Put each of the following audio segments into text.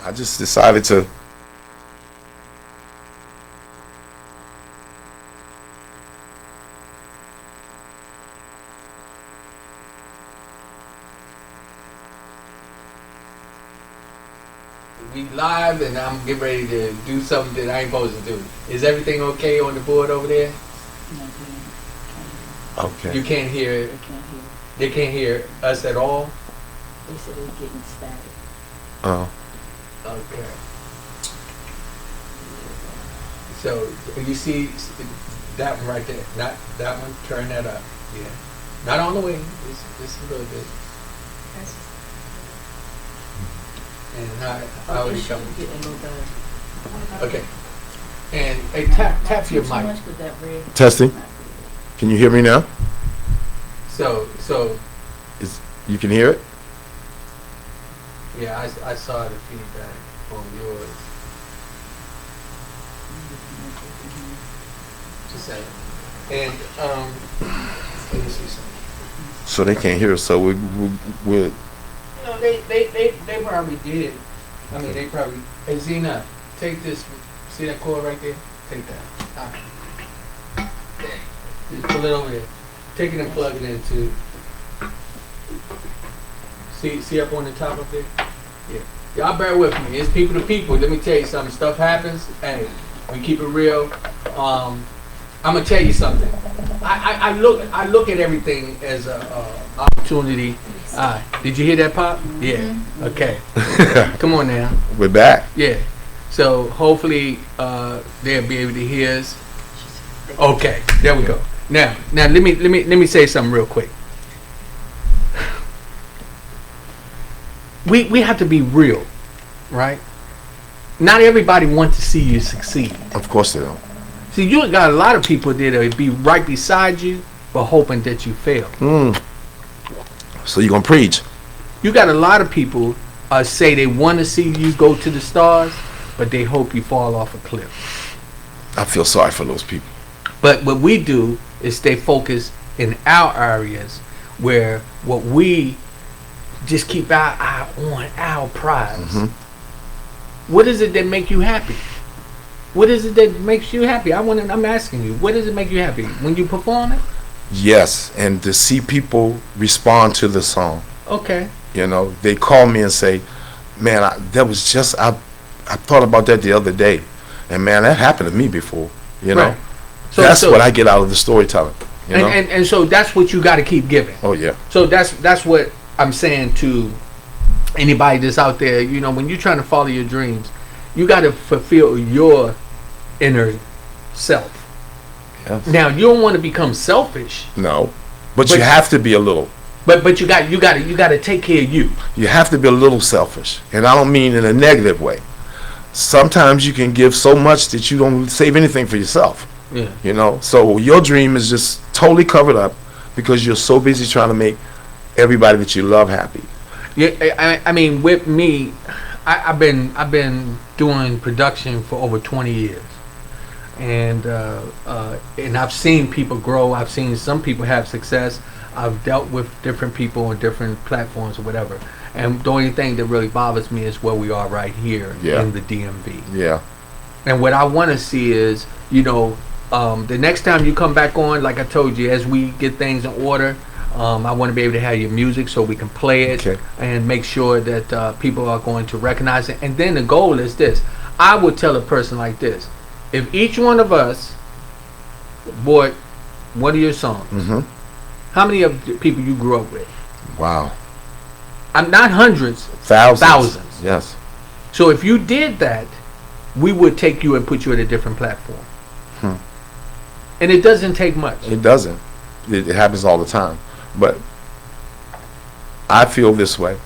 I just decided to. We live and I'm getting ready to do something that I ain't supposed to do. Is everything okay on the board over there? Okay. You can't hear. They can't hear us at all. They said they're getting static. Oh. Okay. So you see that one right there. Not that one. Turn that up. Yeah. Not on the wing. Just a little bit. And how are you coming? Okay. And hey, tap your mic. Testing. Can you hear me now? So You can hear it? yeah, I saw the feedback on yours. Just saying. And let me see something. So they can't hear us. So we're No, they probably did. I mean, they probably. Hey, Zena, take this. See that cord right there? Take that. All right. There. Just pull it over there. Take it and plug it into. See up on the top up there? Yeah. Y'all bear with me. It's people to people. Let me tell you something. Stuff happens. Hey, we keep it real. I'm gonna tell you something. I look at everything as a opportunity. Did you hear that pop? Yeah. Mm-hmm. Okay. Come on now. we're back. Yeah. So hopefully they'll be able to hear us. Okay. There we go. Now let me say something real quick. We have to be real, right? Not everybody wants to see you succeed. Of course they don't. See, you got a lot of people that'll be right beside you, but hoping that you fail. So you're going to preach? You got a lot of people say they want to see you go to the stars, but they hope you fall off a cliff. I feel sorry for those people. But what we do is stay focused in our areas where what we just keep our eye on our prize. Mm-hmm. What is it that make you happy? What is it that makes you happy? I'm asking you, what does it make you happy? When you perform it? Yes, and to see people respond to the song. Okay. You know, they call me and say, man, I thought about that the other day. And man, that happened to me before, you know. Right. So that's what I get out of the storytelling. You know? And so that's what you got to keep giving. Oh, yeah. So that's what I'm saying to anybody that's out there. You know, when you're trying to follow your dreams, you got to fulfill your inner self. Yes. Now, you don't want to become selfish. No, but you have to be a little. But you got to take care of you. You have to be a little selfish, and I don't mean in a negative way. Sometimes you can give so much that you don't save anything for yourself. Yeah. You know, so your dream is just totally covered up because you're so busy trying to make everybody that you love happy. Yeah, I mean, with me, I've been doing production for over 20 years, and I've seen people grow. I've seen some people have success. I've dealt with different people on different platforms or whatever. And the only thing that really bothers me is where we are right here in the DMV. Yeah. And what I want to see is, you know, the next time you come back on, like I told you, as we get things in order, I want to be able to have your music so we can play it and make sure that people are going to recognize it. And then the goal is this. I would tell a person like this. If each one of us bought one of your songs, how many of the people you grew up with? Wow. I'm not hundreds. Thousands. Yes. So if you did that, we would take you and put you at a different platform. And it doesn't take much. It doesn't. It happens all the time. But I feel this way.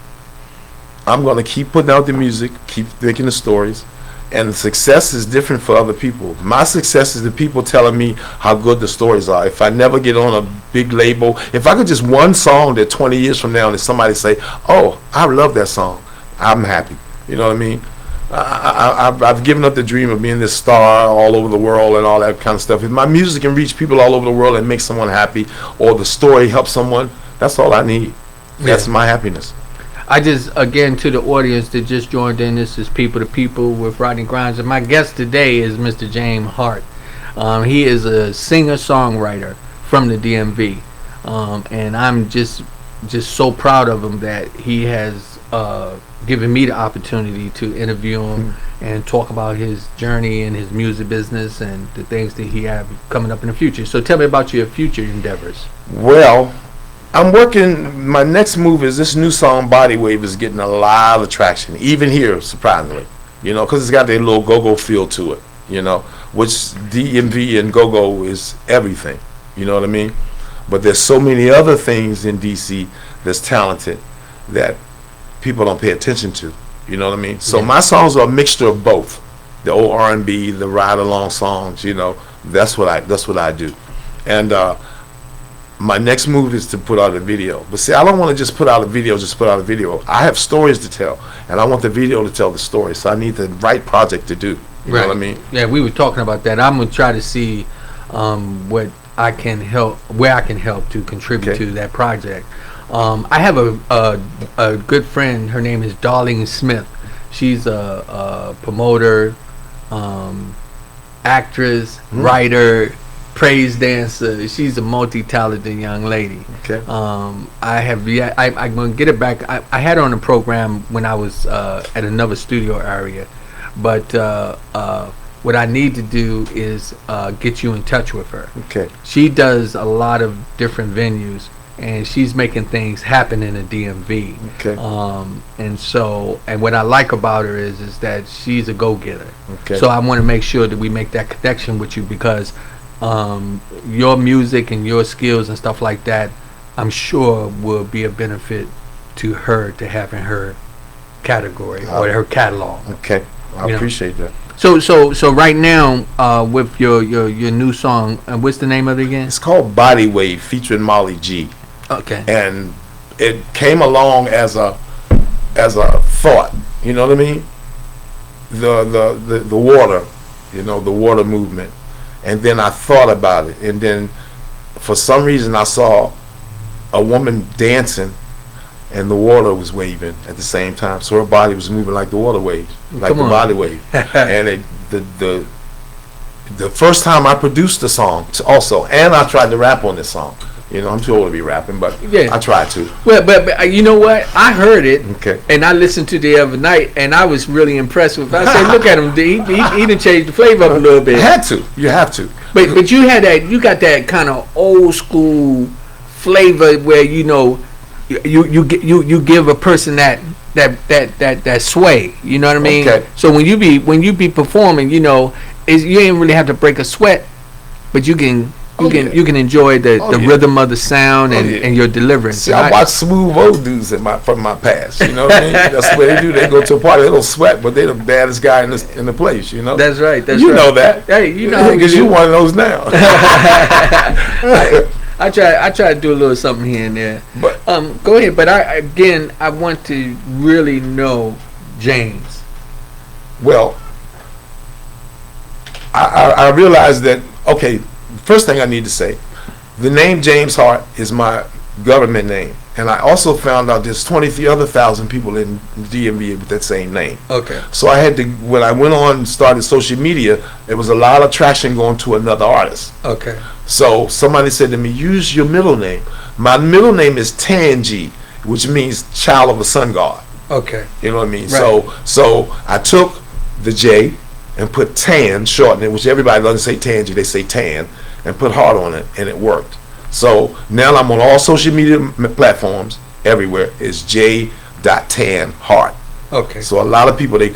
I'm going to keep putting out the music, keep making the stories, and the success is different for other people. My success is the people telling me how good the stories are. If I never get on a big label, if I could just one song that 20 years from now and somebody say, oh, I love that song, I'm happy. You know what I mean? I've given up the dream of being this star all over the world and all that kind of stuff. If my music can reach people all over the world and make someone happy, or the story helps someone, that's all I need. That's my happiness. I just, again, to the audience that just joined in, this is People to People with Rodney Grimes, and my guest today is Mr. James Hart. He is a singer-songwriter from the DMV, and I'm just so proud of him that he has given me the opportunity to interview him and talk about his journey and his music business and the things that he have coming up in the future. So tell me about your future endeavors. Well, I'm working. My next move is this new song, Body Wave, is getting a lot of traction, even here, surprisingly. You know, because it's got a little go-go feel to it. You know, which DMV and go-go is everything. You know what I mean? But there's so many other things in DC that's talented that people don't pay attention to. You know what I mean? So my songs are a mixture of both. The old R&B, the ride-along songs. You know, that's what I do. And my next move is to put out a video. But see, I don't want to just put out a video, I have stories to tell, and I want the video to tell the story. So I need the right project to do. You know what I mean? Yeah, we were talking about that. I'm gonna try to see where I can help to contribute to that project. I have a good friend. Her name is Darlene Smith. She's a promoter, actress, writer, praise dancer. She's a multi-talented young lady. Okay. I'm gonna get it back. I had her on the program when I was at another studio area, but what I need to do is get you in touch with her. Okay. She does a lot of different venues, and she's making things happen in the DMV. Okay. And what I like about her is that she's a go-getter. Okay. So I want to make sure that we make that connection with you, because your music and your skills and stuff like that, I'm sure will be a benefit to her to have in her category or her catalog. Okay. I appreciate that. So right now, with your new song, what's the name of it again? It's called Body Wave, featuring Molly G. Okay. And it came along as a thought. You know what I mean? The water, you know, the water movement. And then I thought about it, and then for some reason I saw a woman dancing, and the water was waving at the same time. So her body was moving like the water waves, like the body wave. And the first time I produced the song also, and I tried to rap on this song. You know, I'm too old to be rapping, but I tried to. Well, but you know what? I heard it, okay, and I listened to it the other night, and I was really impressed with it. I said, look at him. He done changed the flavor up a little bit. You have to. But you got that kind of old school flavor where, you know, you give a person that sway. You know what I mean? Okay. So when you be performing, you know, you ain't really have to break a sweat, but you can enjoy the rhythm of the sound and your deliverance. See, I watch smooth old dudes from my past. You know what I mean? That's what they do. They go to a party, they don't sweat, but they're the baddest guy in the place. You know. That's right. You know that. Hey, you know, because you one of those now. I try to do a little something here and there. But go ahead. But I want to really know James. Well, I realized that, okay, first thing I need to say, the name James Hart is my government name. And I also found out there's 23,000 people in DMV with that same name. Okay. So I had to, when I went on and started social media, there was a lot of traction going to another artist. Okay. So somebody said to me, use your middle name. My middle name is Tangi, which means child of a sun god. Okay. You know what I mean? Right. So I took the J and put Tan, shorten it, which everybody doesn't say Tangi, they say Tan, and put Hart on it, and it worked. So now I'm on all social media platforms, everywhere. It's J.Tan-Hart. Okay. So a lot of people, they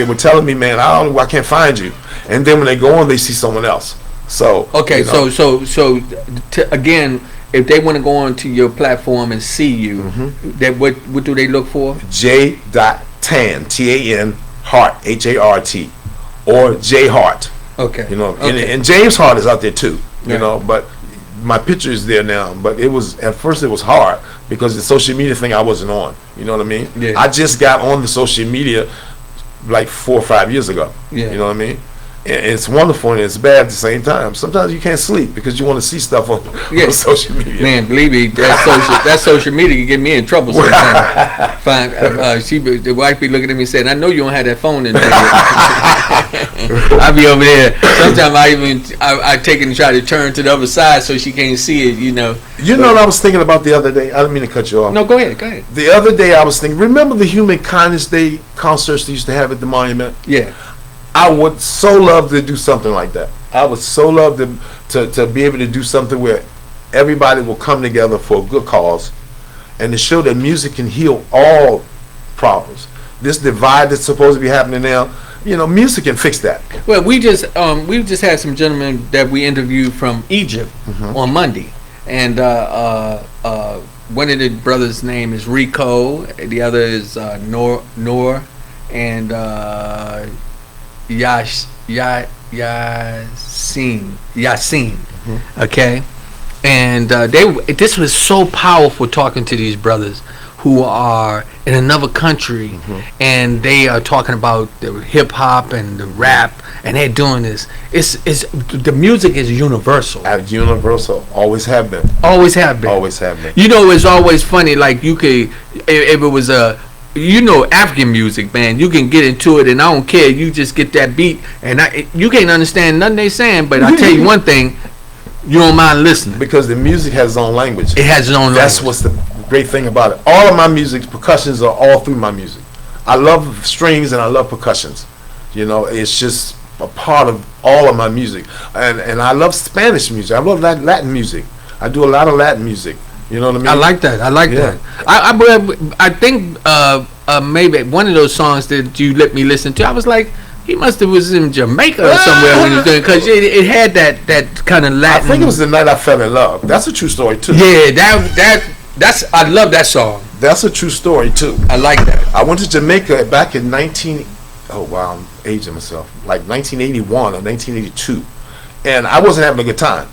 were telling me, man, I can't find you. And then when they go on, they see someone else. So okay, you know. so again, if they want to go on to your platform and see you, what do they look for? J.Tan, T-A-N, Hart, H-A-R-T, or J Hart. Okay. You know, okay. and James Hart is out there too. You Right. know, but my picture is there now. But at first it was hard because the social media thing I wasn't on. You know what I mean? Yeah. I just got on the social media like 4 or 5 years ago. Yeah. You know what I mean? It's wonderful and it's bad at the same time. Sometimes you can't sleep because you want to see stuff on, on social media. Man, believe me, that social media can get me in trouble sometimes. Fine, the wife be looking at me saying, "I know you don't have that phone in there." I be over there. Sometimes I take it and try to turn to the other side so she can't see it. You know. You know what I was thinking about the other day? I didn't mean to cut you off. No, go ahead. Go ahead. The other day I was thinking. Remember the Human Kindness Day concerts they used to have at the Monument? Yeah. I would so love to do something like that. I would so love to be able to do something where everybody will come together for a good cause and to show that music can heal all problems. This divide that's supposed to be happening now, you know, music can fix that. Well, we just had some gentlemen that we interviewed from Egypt on Monday, and one of the brothers' name is Rico, the other is Noor, and Yasin. Okay, and this was so powerful talking to these brothers who are in another country, and they are talking about the hip hop and the rap, and they're doing this. It's the music is universal. Universal, always have been. Always have been. Always have been. You know, it's always funny. Like you could, if it was African music, man, you can get into it, and I don't care. You just get that beat, and you can't understand nothing they saying. But I tell you one thing, you don't mind listening because the music has its own language. It has its own language. That's what's the great thing about it. All of my music, percussions are all through my music. I love strings and I love percussions. You know, it's just a part of all of my music. And I love Spanish music. I love Latin music. I do a lot of Latin music. You know what I mean? I like that. that. I think maybe one of those songs that you let me listen to, I was like, he must have was in Jamaica or somewhere when he was doing, because it had that kind of Latin. I think it was the night I fell in love. That's a true story too. Yeah, that's I love that song. That's a true story too. I like that. I went to Jamaica back in I'm aging myself, like 1981 or 1982, and I wasn't having a good time.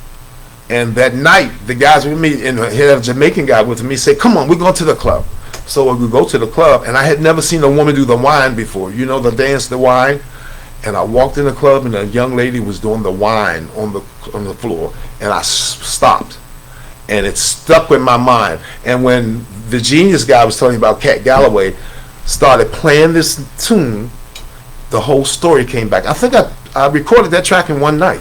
And that night, the guys with me, and he had a Jamaican guy with me, said, "Come on, we're going to the club." So we go to the club, and I had never seen a woman do the wine before. You know, the dance, the wine. And I walked in the club, and a young lady was doing the wine on the floor, and I stopped, and it stuck with my mind. And when the genius guy was telling me about Cat Galloway started playing this tune, the whole story came back. I think I recorded that track in one night.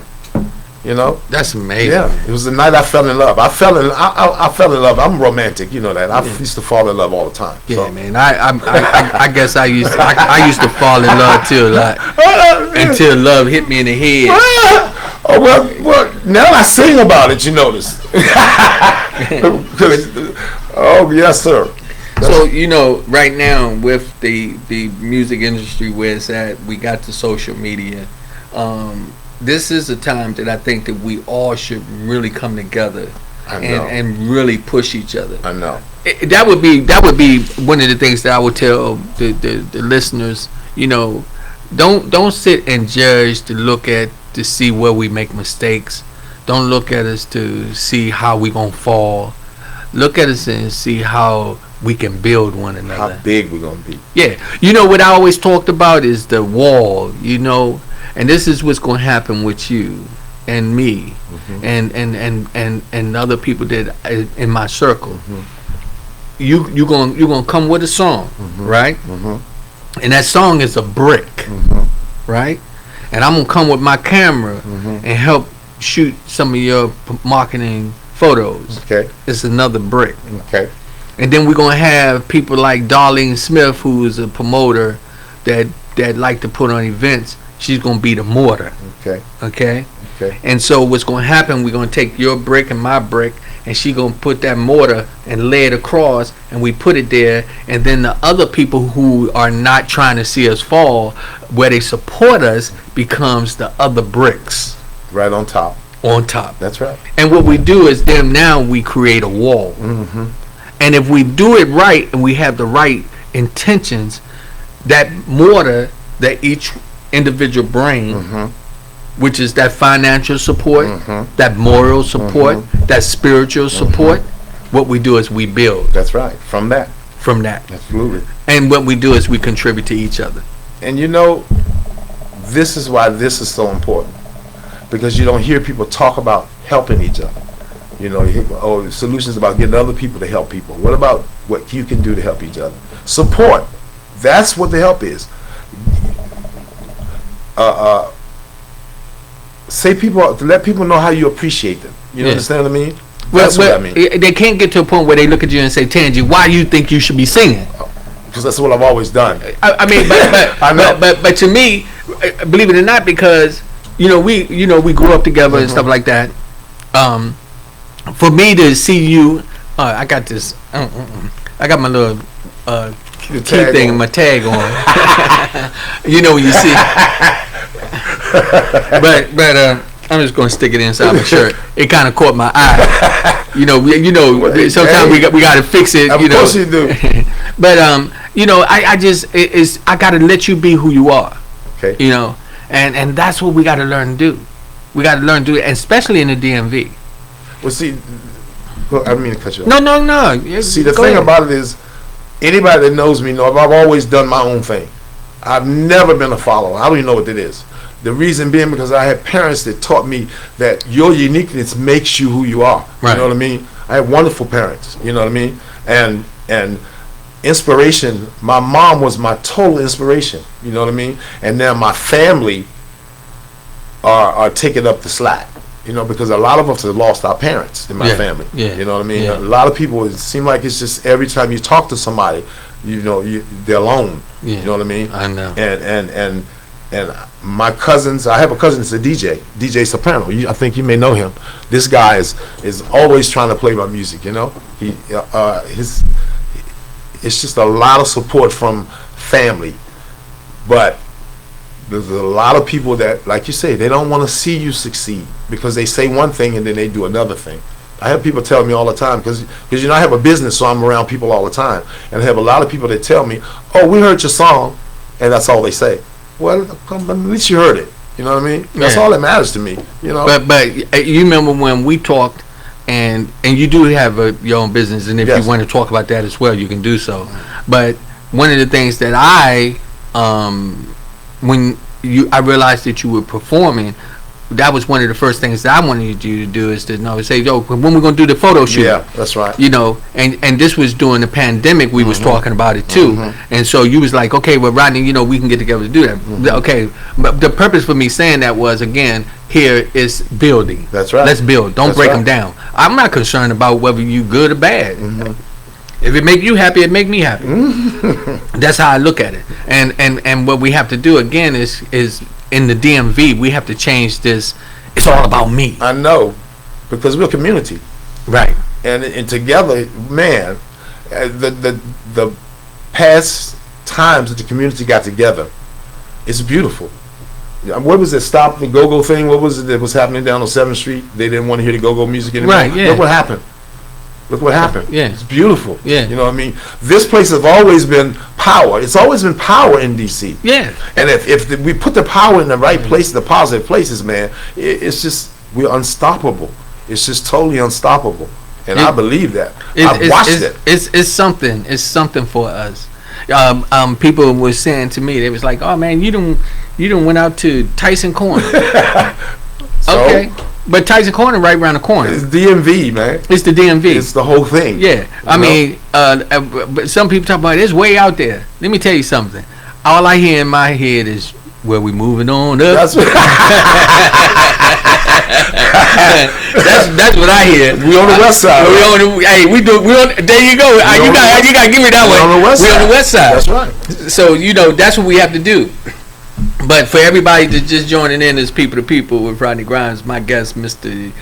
You know, that's amazing. Yeah, it was the night I fell in love. I fell in love. I'm romantic, you know that. I used to fall in love all the time. Yeah, so. Man. I guess I used to fall in love too a lot until love hit me in the head. Oh well, now I sing about it. You notice? Oh yes, sir. So you know, right now with the music industry where it's at, we got the social media. This is a time that I think that we all should really come together and really push each other. I know. That would be one of the things that I would tell the listeners. You know, don't sit and judge to see where we make mistakes. Don't look at us to see how we gonna fall. Look at us and see how we can build one another. How big we gonna be. Yeah. You know what I always talked about is the wall. You know. And this is what's going to happen with you and me and other people that in my circle. You're gonna come with a song, right? And that song is a brick, right? And I'm gonna come with my camera and help shoot some of your marketing photos. Okay, it's another brick. Okay, and then we're gonna have people like Darlene Smith, who is a promoter that like to put on events. She's gonna be the mortar. Okay. And so what's gonna happen? We're gonna take your brick and my brick, and she gonna put that mortar and lay it across, and we put it there. And then the other people who are not trying to see us fall, where they support us, becomes the other bricks. Right on top. On top. That's right. And what we do is then now we create a wall. And if we do it right and we have the right intentions, that mortar that each individual brain, which is that financial support, that moral support, that spiritual support, what we do is we build. That's right. From that. Absolutely. And what we do is we contribute to each other. And you know, This is why this is so important, because you don't hear people talk about helping each other. You know, you hear, oh, solutions about getting other people to help people. What about what you can do to help each other? Support. That's what the help is. Say people, to let people know how you appreciate them. You understand what I mean? That's what I mean. They can't get to a point where they look at you and say, Tangi, why you think you should be singing? Because that's what I've always done. I mean, I know. but to me, believe it or not, because we grew up together and stuff like that. For me to see you, I got this. I got my little key thing and my tag on. You know when you see. but I'm just gonna stick it inside my shirt. It kind of caught my eye. Sometimes we got to fix it. Of course you do. But I got to let you be who you are. Okay. And that's what we got to learn to do. We got to learn to do it, and especially in the DMV. Well, see, I didn't mean to cut you off. No. See, the thing about it is, anybody that knows me knows I've always done my own thing. I've never been a follower. I don't even know what that is. The reason being because I had parents that taught me that your uniqueness makes you who you are. Right. You know what I mean? I had wonderful parents. You know what I mean? And inspiration. My mom was my total inspiration. You know what I mean? And now my family are taking up the slack. Because a lot of us have lost our parents in my family. Yeah. You know what I mean? Yeah. A lot of people, it seems like it's just every time you talk to somebody, they're alone. Yeah. You know what I mean? I know. And my cousins, I have a cousin that's a DJ Soprano. I think you may know him. This guy is always trying to play my music. It's just a lot of support from family, but there's a lot of people that, like you say, they don't want to see you succeed because they say one thing and then they do another thing. I have people tell me all the time because I have a business, so I'm around people all the time, and I have a lot of people that tell me, "Oh, we heard your song," and that's all they say. Well, at least you heard it. You know what I mean? That's all that matters to me. But you remember when we talked, and you do have your own business, and if you want to talk about that as well, you can do so. But one of the things that I realized that you were performing, that was one of the first things that I wanted you to do is to say, yo, when we're going to do the photo shoot. Yeah, that's right. And this was during the pandemic. We was talking about it too. And so you was like, okay, well, Rodney, we can get together to do that. Okay, but the purpose for me saying that was, again, here is building. That's right. Let's build. Don't break them down. I'm not concerned about whether you good or bad. If it make you happy, it make me happy. That's how I look at it. And what we have to do again is in the DMV, we have to change this. It's all about me. I know, because we're a community, right? And together, man, the past times that the community got together, it's beautiful. What was it? Stop the go-go thing. What was it that was happening down on 7th Street? They didn't want to hear the go-go music anymore. Right. Yeah. Look what happened. Look what happened. Yeah. It's beautiful. Yeah. You know what I mean? This place has always been power. It's always been power in D.C. Yeah. And if we put the power in the right places, the positive places, man, it's just, we're unstoppable. It's just totally unstoppable. And I believe that. I've watched it. It's something. It's something for us. People were saying to me, they was like, oh, man, you done went out to Tyson Corner. So, okay. But Tyson Corner right around the corner. It's DMV, man. It's the DMV. It's the whole thing. Yeah. I mean, but some people talk about it's way out there. Let me tell you something. All I hear in my head is where we moving on up. That's what that's what I hear. We on the west side. We on the, hey, we on. There you go. You got to give me that one. On the west side. On the west side. That's right. So that's what we have to do. But for everybody that's just joining in as People to People with Rodney Grimes, my guest, Mr.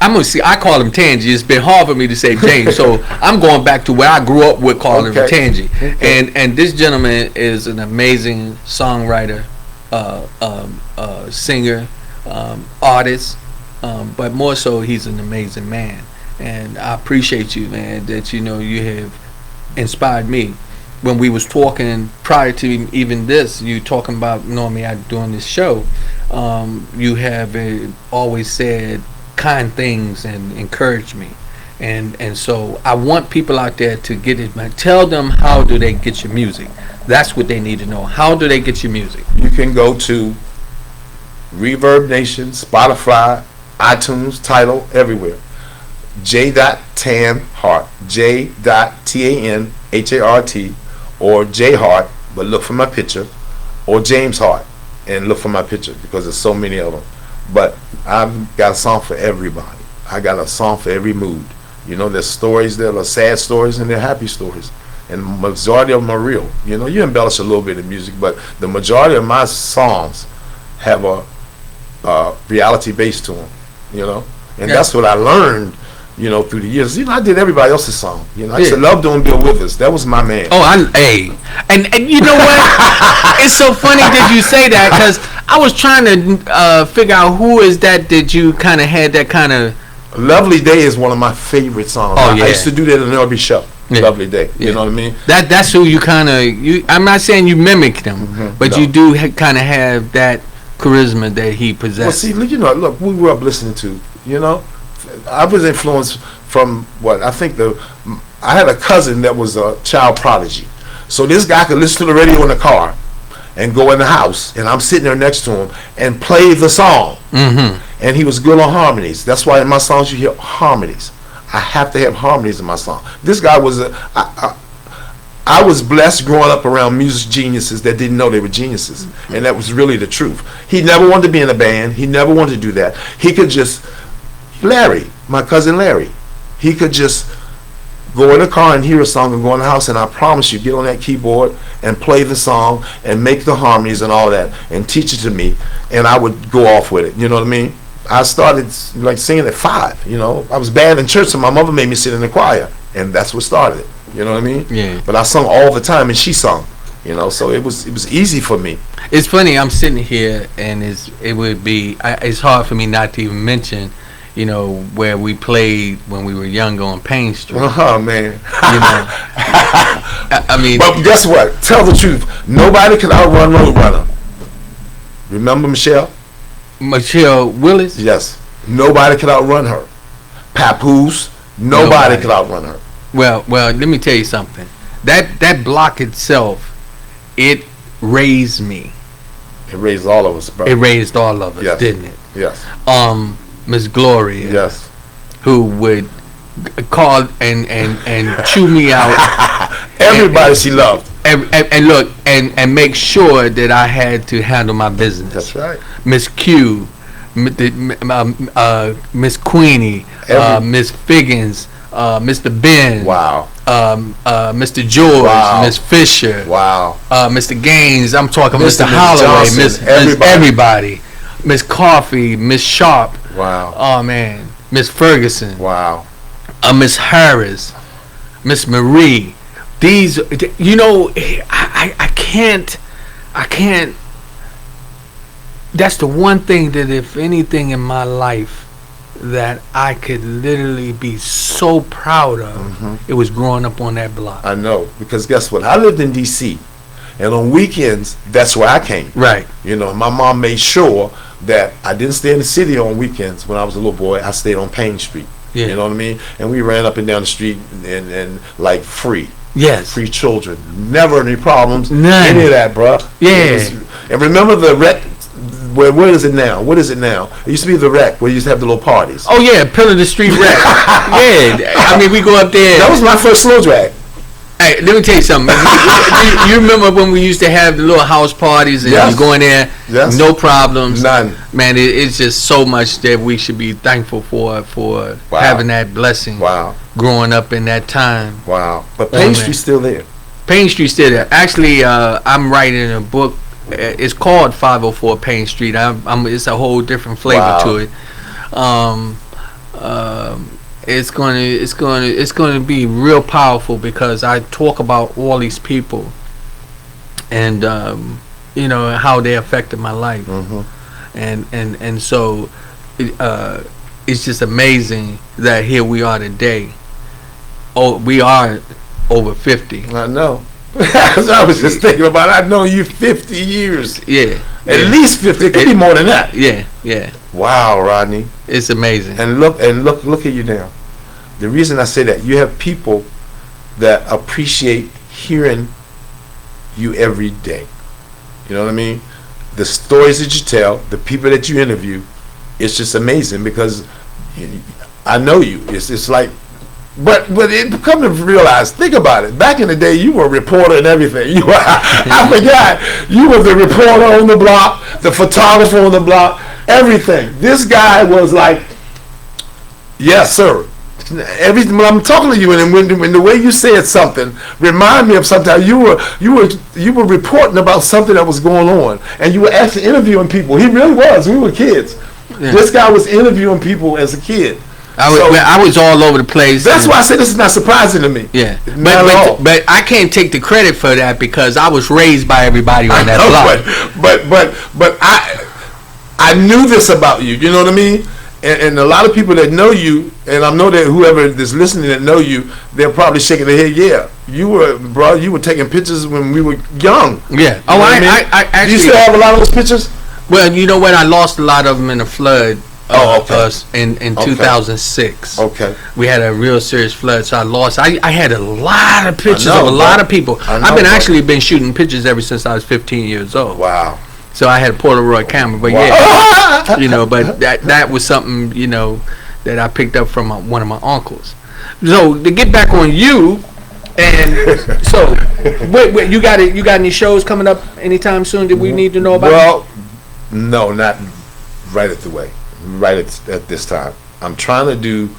I call him Tangi. It's been hard for me to say James, so I'm going back to where I grew up with calling him Tangi. Okay. And this gentleman is an amazing songwriter, singer, artist, but more so he's an amazing man. And I appreciate you, man, that you have inspired me. When we was talking prior to even this, you talking about normally I doing this show, you have always said kind things and encouraged me, And so I want people out there to get it, man. Tell them, how do they get your music? That's what they need to know. How do they get your music? You can go to Reverb Nation, Spotify, iTunes, Tidal, everywhere. J.Tan Hart, J.TANHART, or J Hart, but look for my picture, or James Hart, and look for my picture, because there's so many of them. But I've got a song for everybody. I got a song for every mood. You know, there's stories, there are sad stories, and there are happy stories. And the majority of them are real. You know, you embellish a little bit of music, but the majority of my songs have a reality base to them, you know. And Yeah. that's what I learned, you know, through the years. You know, I did everybody else's song. You know, I used to love doing Bill Withers. That was my man. Oh, and you know what? It's so funny that you say that, because I was trying to figure out who is that you kind of had that kind of. Lovely Day is one of my favorite songs. Oh, I yeah. used to do that in the R&B show. Yeah. Lovely Day. Yeah. You know what I mean? That's who you kind of. I'm not saying you mimic them, but No. you do kind of have that charisma that he Well, possessed. see, you know, look, we grew up listening to, you know, I was influenced from I had a cousin that was a child prodigy. So this guy could listen to the radio in the car and go in the house, and I'm sitting there next to him and play the song. Mm-hmm. And he was good on harmonies. That's why in my songs you hear harmonies. I have to have harmonies in my song. This guy was I was blessed growing up around music geniuses that didn't know they were geniuses. And that was really the truth. He never wanted to be in a band. He never wanted to do that. He could just, Larry, my cousin Larry, he could just go in the car and hear a song and go in the house, and I promise you, get on that keyboard and play the song and make the harmonies and all that and teach it to me, and I would go off with it. You know what I mean? I started like singing at 5. You know, I was bad in church, so my mother made me sit in the choir, and that's what started it. You know what I mean? Yeah. But I sung all the time, and she sung. You know, so it was easy for me. It's funny. I'm sitting here, and it's hard for me not to even mention, you know, where we played when we were younger on Payne Street. Oh man. You know, I mean, But guess what? Tell the truth. Nobody can outrun Roadrunner. Remember Michelle? Michelle Willis. Yes. Nobody can outrun her. Papoose. Nobody can outrun her. Well, let me tell you something. That block itself, it raised me. It raised all of us, bro. It raised all of us, Yes. didn't it? Yes. Miss Gloria, Yes. who would call and chew me out. Everybody she loved. And look and make sure that I had to handle my business. That's right. Miss Q, Miss Queenie, Miss Figgins, Mr. Ben. Wow. Mr. George, Wow. Miss Fisher, Wow. Mr. Gaines. I'm talking Mr. Mr. Holloway, Johnson, Miss everybody. everybody, Miss Coffee, Miss Sharp. Wow. Oh man, Miss Ferguson, Wow. Miss Harris, Miss Marie. These, you know, I can't. That's the one thing that, if anything in my life, that I could literally be so proud of, it was growing up on that block. I know, because guess what? I lived in D.C. and on weekends, that's where I came. Right. You know, my mom made sure that I didn't stay in the city on weekends. When I was a little boy, I stayed on Payne Street. Yeah. You know what I mean? And we ran up and down the street and like free. Yes. Free children. Never any problems. None. Any of that, bro. Yeah. And remember the rec, where is it now? What is it now? It used to be the rec where you used to have the little parties. Oh yeah, Pillar the Street Rec. Yeah. I mean, we go up there. That was my first slow drag. Hey, let me tell you something. You remember when we used to have the little house parties and Yes. you go in there, Yes. no problems. None. Man, it's just so much that we should be thankful for Wow. having that blessing. Wow. Growing up in that time. Wow. But Oh, Payne man. Street's still there. Payne Street still there. Actually, I'm writing a book. It's called 504 Payne Street. It's a whole different flavor Wow. to it. It's going to be real powerful because I talk about all these people and you know how they affected my life. And so it's just amazing that here we are today. Oh, we are over 50. I know. I was just thinking about it. I've known you 50 years. Yeah. At least 50. It could be more than that. Yeah, yeah. Wow, Rodney. It's amazing. And look at you now. The reason I say that, you have people that appreciate hearing you every day. You know what I mean? The stories that you tell, the people that you interview, it's just amazing because I know you. It's like, but it come to realize, think about it. Back in the day, you were a reporter and everything. You were, I forgot, you were the reporter on the block, the photographer on the block, everything. This guy was like, yes, sir. When I'm talking to you, and when the way you said something remind me of something, you were reporting about something that was going on, and you were actually interviewing people. He really was. We were kids. Yeah. This guy was interviewing people as a kid. I was all over the place. That's why I said this is not surprising to me. Yeah, but I can't take the credit for that because I was raised by everybody on that block. But I knew this about you. You know what I mean? And a lot of people that know you, and I know that whoever is listening that know you, they're probably shaking their head. Yeah, you were taking pictures when we were young. Yeah. You know I actually. Do you still have a lot of those pictures? Well, you know what? I lost a lot of them in the flood. In 2006. Okay. We had a real serious flood, so I lost. I had a lot of pictures of a lot of people. I've been shooting pictures ever since I was 15 years old. Wow. So I had a Polaroid camera, but yeah, but that was something that I picked up from one of my uncles. So to get back on you, and so wait, you got any shows coming up anytime soon that we need to know about? Well, no, not right at the way. Right at this time, I'm trying to do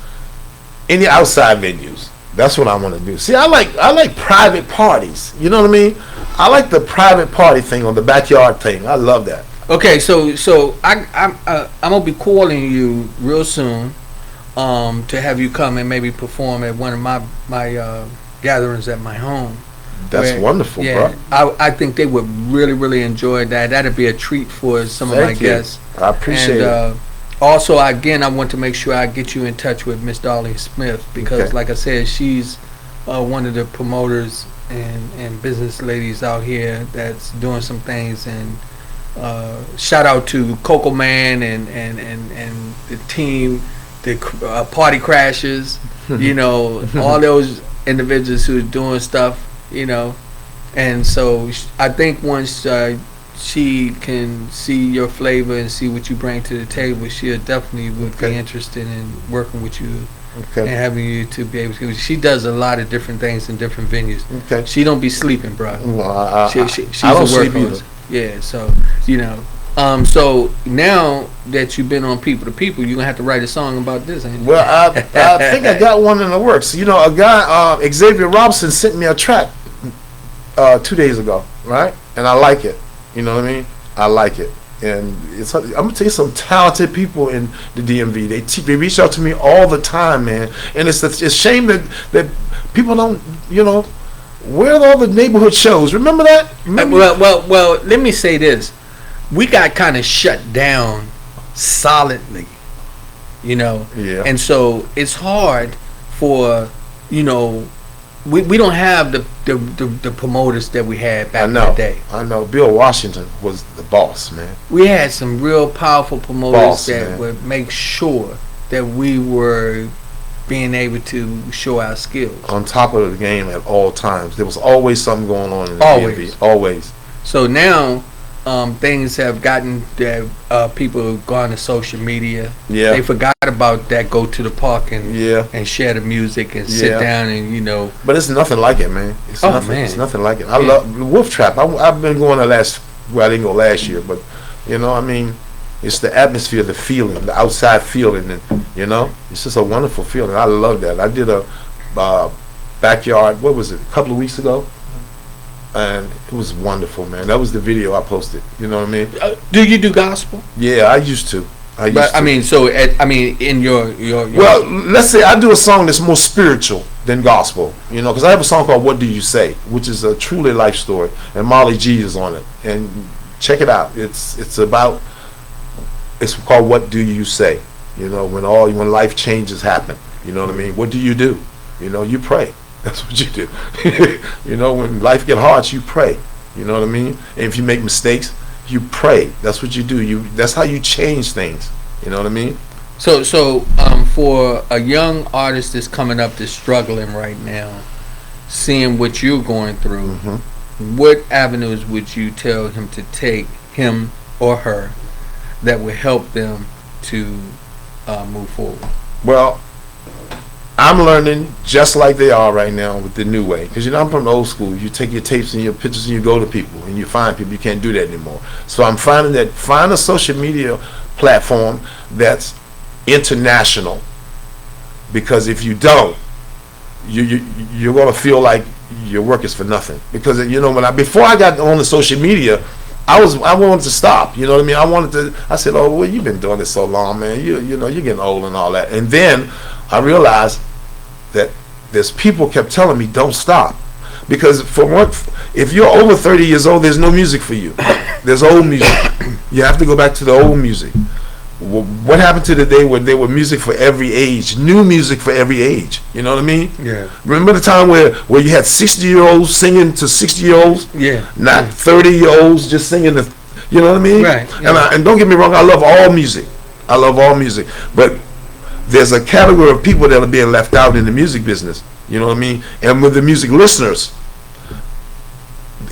any outside venues. That's what I want to do. See, I like private parties. You know what I mean? I like the private party thing on the backyard thing. I love that. Okay, so I'm gonna be calling you real soon, to have you come and maybe perform at one of my gatherings at my home. That's wonderful, yeah, bro. I think they would really enjoy that. That'd be a treat for some of my guests. I appreciate it. Also, again, I want to make sure I get you in touch with Miss Darlene Smith because, like I said, she's one of the promoters and business ladies out here that's doing some things. And shout out to Coco Man and the team, the Party Crashers, all those individuals who are doing stuff, And so I think once she can see your flavor and see what you bring to the table, she definitely would be interested in working with you and having you to be able to. She does a lot of different things in different venues. Okay. She don't be sleeping, bro. Well, she's I don't a sleep either. Yeah, so so now that you've been on People to People, you're gonna have to write a song about this, ain't you? Well, I think I got one in the works. A guy, Xavier Robinson, sent me a track 2 days ago, right? And I like it. You know what I mean? I like it, and I'm gonna tell you, some talented people in the DMV. They reach out to me all the time, man. And it's a shame that people don't, where are all the neighborhood shows? Remember that? Well. Let me say this: we got kind of shut down solidly, Yeah. And so it's hard for We don't have the promoters that we had back in the day. I know. Bill Washington was the boss, man. We had some real powerful promoters that would make sure that we were being able to show our skills. On top of the game at all times. There was always something going on in the DMV. Always. So now things have gotten that people have gone to social media. Yeah. They forgot about that. Go to the park and share the music and sit down and But it's nothing like it, man. It's nothing like it. I love Wolf Trap. I've been going I didn't go last year, but it's the atmosphere, the feeling, the outside feeling, and it's just a wonderful feeling. I love that. I did a backyard. What was it? A couple of weeks ago. And it was wonderful, man. That was the video I posted. You know what I mean? Do you do gospel? Yeah, I used to. In your well, let's say I do a song that's more spiritual than gospel. Because I have a song called "What Do You Say," which is a truly life story, and Molly G is on it. And check it out. It's called "What Do You Say." When life changes happen. You know what I mean? What do? You pray. That's what you do. When life get hard, you pray. You know what I mean? And if you make mistakes, you pray. That's what you do. That's how you change things. You know what I mean? So for a young artist that's coming up that's struggling right now, seeing what you're going through, what avenues would you tell him to take, him or her, that would help them to move forward? Well, I'm learning just like they are right now with the new way. Because, I'm from the old school. You take your tapes and your pictures and you go to people and you find people. You can't do that anymore. So I'm finding that find a social media platform that's international. Because if you don't, you're going to feel like your work is for nothing. Because, before I got on the social media, I wanted to stop. You know what I mean? I said, oh, well, you've been doing this so long, man. You're getting old and all that. And then I realized that there's people kept telling me, don't stop. Because if you're over 30 years old, there's no music for you. There's old music. You have to go back to the old music. What happened to the day where there were music for every age, new music for every age? You know what I mean? Yeah. Remember the time where you had 60-year-olds singing to 60-year-olds? Yeah. Not 30-year-olds just singing to, you know what I mean? Right. Yeah. And don't get me wrong, I love all music. I love all music. But there's a category of people that are being left out in the music business. You know what I mean? And with the music listeners,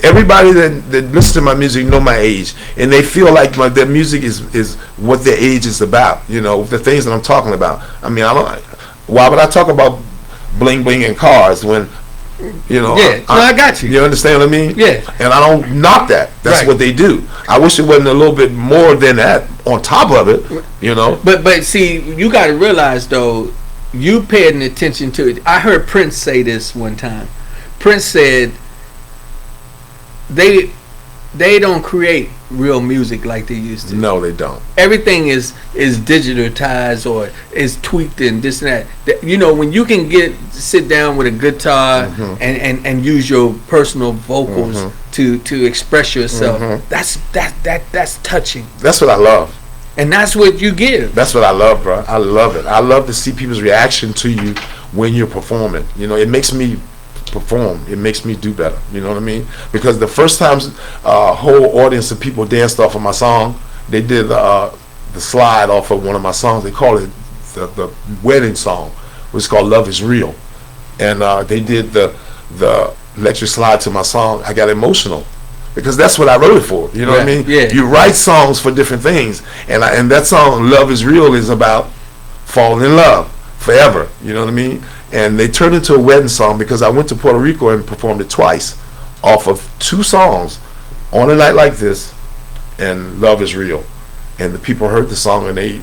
everybody that listens to my music know my age, and they feel like their music is what their age is about. The things that I'm talking about. I mean, why would I talk about bling bling and cars when, Yeah, I got you. You understand what I mean? Yeah. And I don't knock that. That's Right. what they do. I wish it wasn't a little bit more than that on top of it. But see, you got to realize though, you paying attention to it. I heard Prince say this one time. Prince said they don't create real music like they used to. No, they don't. Everything is digitalized or is tweaked and this and that. When you can sit down with a guitar and use your personal vocals to express yourself, that's touching. That's what I love. And that's what you give. That's what I love, bro. I love it. I love to see people's reaction to you when you're performing. It makes me perform. It makes me do better. You know what I mean? Because the first time a whole audience of people danced off of my song, they did the slide off of one of my songs. They call it the wedding song, which is called Love Is Real. And they did the electric slide to my song. I got emotional. Because that's what I wrote it for. You know what I mean? Yeah. You write songs for different things. And that song, Love Is Real, is about falling in love forever. You know what I mean? And they turned into a wedding song because I went to Puerto Rico and performed it twice off of 2 songs, On a Night Like This and Love Is Real. And the people heard the song and they,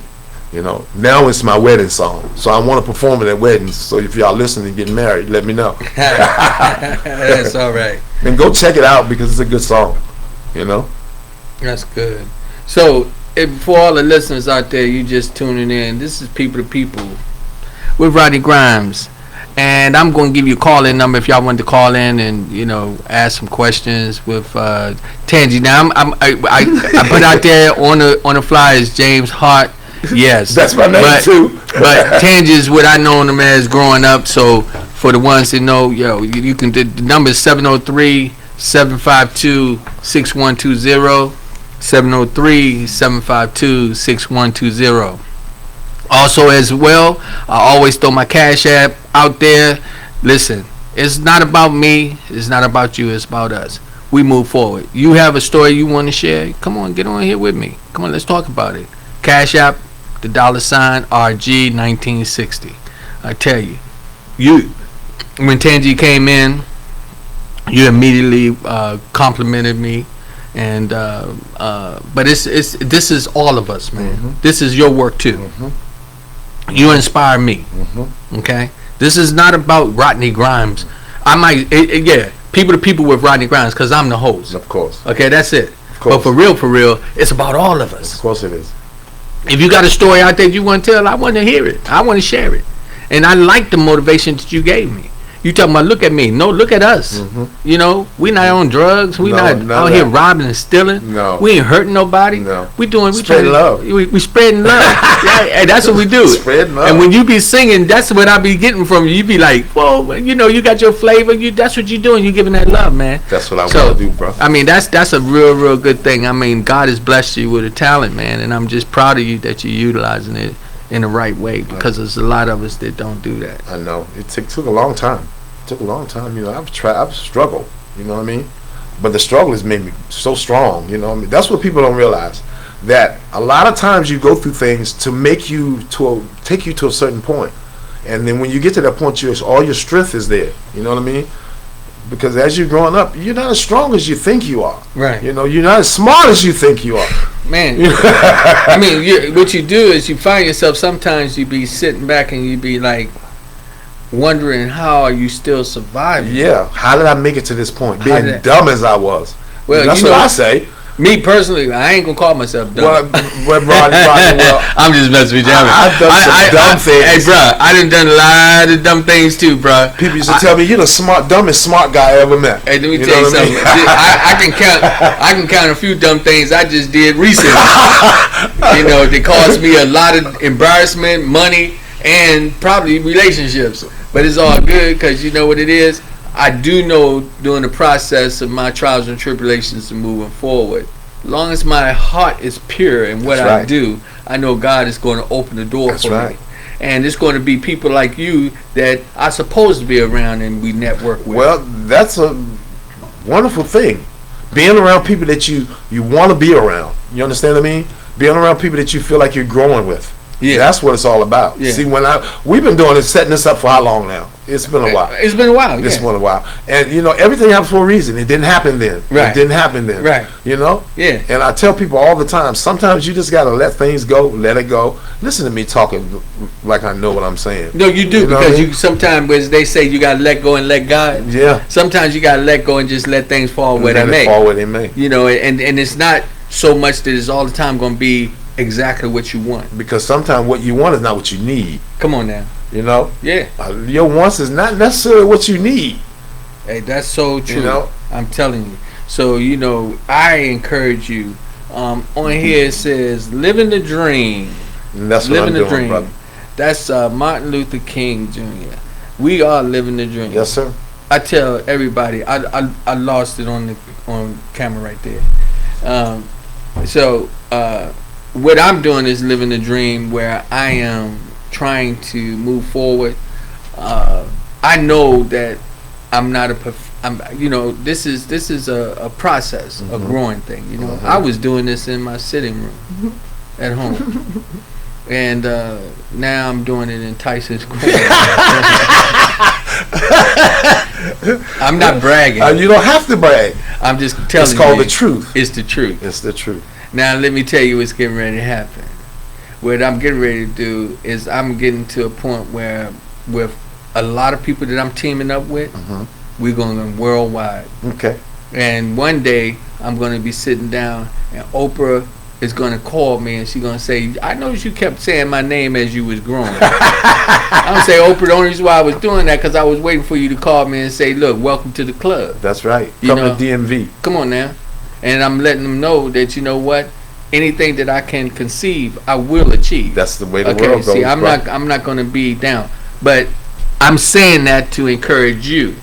now it's my wedding song. So I want to perform it at weddings. So if y'all listening and getting married, let me know. That's all right. And go check it out because it's a good song. That's good. So, for all the listeners out there, you just tuning in, this is People to People with Rodney Grimes. And I'm going to give you a call-in number if y'all want to call in and, ask some questions with Tangi. Now, I put out there on the flyers, James Hart. Yes. That's my name, too. But Tangi is what I know him as growing up. So, for the ones that know, you can, the number is 703-752-6120. 703-752-6120. Also, as well, I always throw my Cash App out there. Listen, it's not about me. It's not about you. It's about us. We move forward. You have a story you want to share? Come on, get on here with me. Come on, let's talk about it. Cash App, the $ RG1960. I tell you, when Tangi came in, you immediately complimented me. And but this is all of us, man. This is your work too. You inspire me. Okay, this is not about Rodney Grimes. I might, people to people with Rodney Grimes because I'm the host. Of course. Okay, that's it. But for real, it's about all of us. Of course it is. If you got a story out there you want to tell, I want to hear it. I want to share it. And I like the motivation that you gave me. You talking about look at me? No, look at us. We not on drugs. We not out here robbing and stealing. No, we ain't hurting nobody. No, we spreading love. We spreading love. And that's what we do. Spreading love. And when you be singing, that's what I be getting from you. You be like, well, you got your flavor. That's what you doing. You giving that love, man. That's what I want to do, bro. I mean, that's a real good thing. I mean, God has blessed you with a talent, man, and I'm just proud of you that you're utilizing it in the right way, because there's a lot of us that don't do that. I know it took a long time. It took a long time. You know, I've struggled. You know what I mean? But the struggle has made me so strong. You know what I mean? That's what people don't realize. That a lot of times you go through things to take you to a certain point, and then when you get to that point, all your strength is there. You know what I mean? Because as you're growing up, you're not as strong as you think you are. Right. You know, you're not as smart as you think you are. Man, I mean, what you do is you find yourself, sometimes you be sitting back and you be like wondering, how are you still surviving? Yeah. How did I make it to this point? Being dumb as I was. Well, that's what I say. Me personally, I ain't gonna call myself dumb. Well, I'm just messing with you. I've done some dumb things. Hey, bro, I done a lot of dumb things too, bro. People used to tell me, you're the dumbest smart guy I ever met. Hey, let me tell you something. I can count a few dumb things I just did recently. You know, they caused me a lot of embarrassment, money, and probably relationships. But it's all good, because you know what it is? I do know during the process of my trials and tribulations and moving forward, as long as my heart is pure in what I do, I know God is going to open the door for me. And it's going to be people like you that are supposed to be around and we network with. Well, that's a wonderful thing. Being around people that you want to be around. You understand what I mean? Being around people that you feel like you're growing with. Yeah, that's what it's all about. Yeah. See, we've been doing this, setting this up for how long now? It's been a while. It's been a while. It's been a while, and you know everything happens for a reason. It didn't happen then. Right. It didn't happen then. Right. You know. Yeah. And I tell people all the time. Sometimes you just gotta let things go, let it go. Listen to me talking like I know what I'm saying. No, you do, because you sometimes, as they say, you gotta let go and let God. Yeah. Sometimes you gotta let go and just let things fall where they may. Fall where they may. You know, and it's not so much that it's all the time going to be exactly what you want. Because sometimes what you want is not what you need. Come on now. You know? Yeah. Your wants is not necessarily what you need. Hey, that's so true. You know? I'm telling you. So, you know, I encourage you. On here it says, living the dream. And that's what I'm doing, brother. That's Martin Luther King Jr. We are living the dream. Yes, sir. I tell everybody, I lost it on camera right there. What I'm doing is living the dream, where I am trying to move forward. I know that I'm not this is a process, a growing thing. You know, I was doing this in my sitting room at home, and now I'm doing it in Tyson's corner. I'm not bragging. You don't have to brag. I'm just telling you. It's called the truth. It's the truth. It's the truth. Now let me tell you what's getting ready to happen. What I'm getting ready to do is I'm getting to a point where, with a lot of people that I'm teaming up with, we're going to go worldwide. Okay. And one day I'm going to be sitting down, and Oprah is going to call me, and she's going to say, I noticed you kept saying my name as you was growing. I'm going to say, Oprah, the only reason why I was doing that because I was waiting for you to call me and say, look, welcome to the club. That's right. Come to DMV. Come on now. And I'm letting them know that, you know what, anything that I can conceive, I will achieve. That's the way the world goes. See, I'm not going to be down, but I'm saying that to encourage you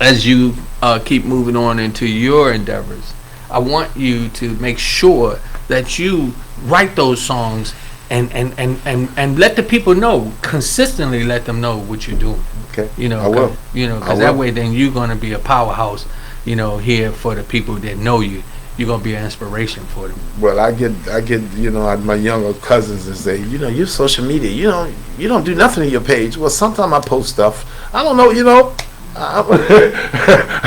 as you keep moving on into your endeavors. I want you to make sure that you write those songs and let the people know, consistently let them know what you're doing. Okay. You know, I will. You know, because that way then you're going to be a powerhouse, you know, here for the people that know you. You're going to be an inspiration for them. Well, I get, you know, my younger cousins and say, you know, your social media, you don't do nothing on your page. Well, sometimes I post stuff. I don't know, you know. I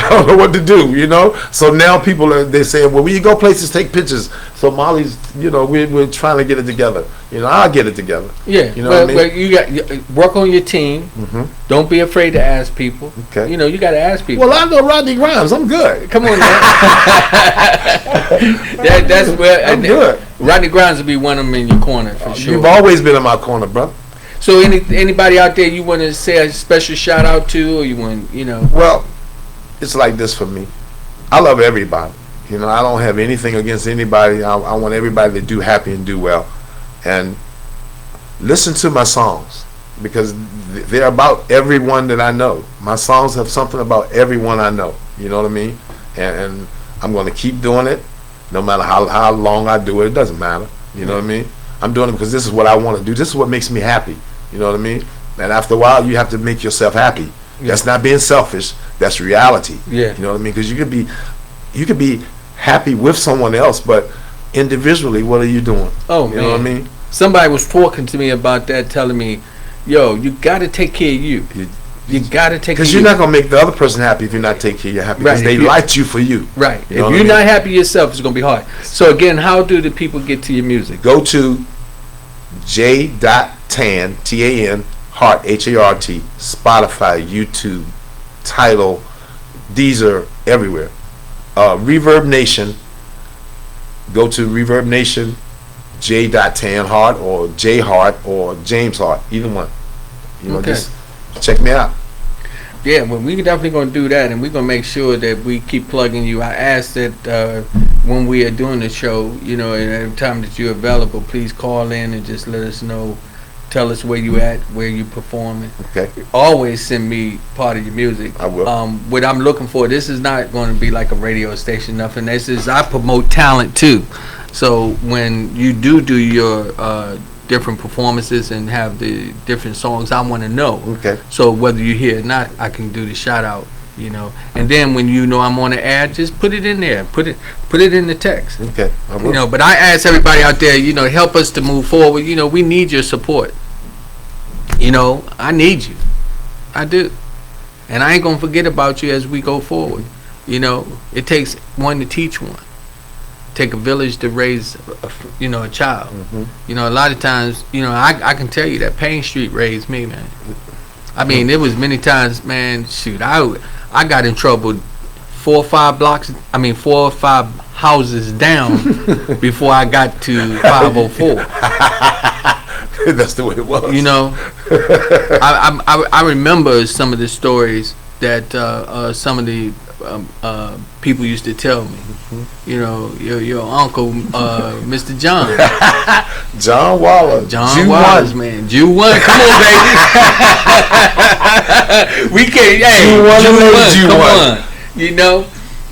don't know what to do, you know. So now they say, well, when you go places, take pictures. So Molly's, you know, we're trying to get it together. You know, I'll get it together. Yeah, you know what I mean? But you work on your team. Don't be afraid to ask people. Okay. You know, you got to ask people. Well, I know Rodney Grimes. I'm good. Come on, man. That's where I'm good. Rodney Grimes will be one of them in your corner for sure. You've always been in my corner, bro. So anybody out there you want to say a special shout out to, or you want, you know? Well, it's like this for me. I love everybody. You know, I don't have anything against anybody. I want everybody to do happy and do well. And listen to my songs, because they're about everyone that I know. My songs have something about everyone I know. You know what I mean? And I'm going to keep doing it, no matter how long I do it. It doesn't matter. You know what I mean? I'm doing it because this is what I want to do. This is what makes me happy. You know what I mean? And after a while, you have to make yourself happy. That's not being selfish. That's reality. Yeah. You know what I mean? Because you could be happy with someone else, but individually, what are you doing? Oh, you know what I mean? Somebody was talking to me about that, telling me, yo, you got to take care of you. You got to take care of you. Because you're not going to make the other person happy if you're not taking care of you happy. Because they liked you for you. Right. You know if you're not happy yourself, it's going to be hard. So, again, how do the people get to your music? Go to j.tan, T-A-N, Hart, H-A-R-T, Spotify, YouTube, Tidal, Deezer, everywhere. Reverb Nation. Go to Reverb Nation, j.tan Hart, or J Hart, or James Hart, either one. You know, just check me out. Yeah, well, we're definitely going to do that, and we're going to make sure that we keep plugging you. I asked that when we are doing the show, you know, and every time that you're available, please call in and just let us know. Tell us where you at, where you performing. Okay. Always send me part of your music. I will. What I'm looking for, this is not going to be like a radio station, nothing. This is, I promote talent too. So when you do your different performances and have the different songs, I want to know. Okay. So whether you're here or not, I can do the shout out, you know. And then when you know I'm on the ad, just put it in there. Put it in the text. Okay. I will. You know, but I ask everybody out there, you know, help us to move forward. You know, we need your support. You know, I need you. I do. And I ain't going to forget about you as we go forward. You know, it takes one to teach one. Take a village to raise, a child. Mm-hmm. You know, a lot of times, you know, I can tell you that Payne Street raised me, man. I mean, there was many times, man, shoot, I got in trouble 4 or 5 houses down before I got to 504. That's the way it was. You know, I remember some of the stories that some of the people used to tell me. Mm-hmm. You know, your uncle, Mr. John. John Waller. John Wallace, man. Jew 1. Come on, baby. We can't. Hey, Jew 1. Come on. You know.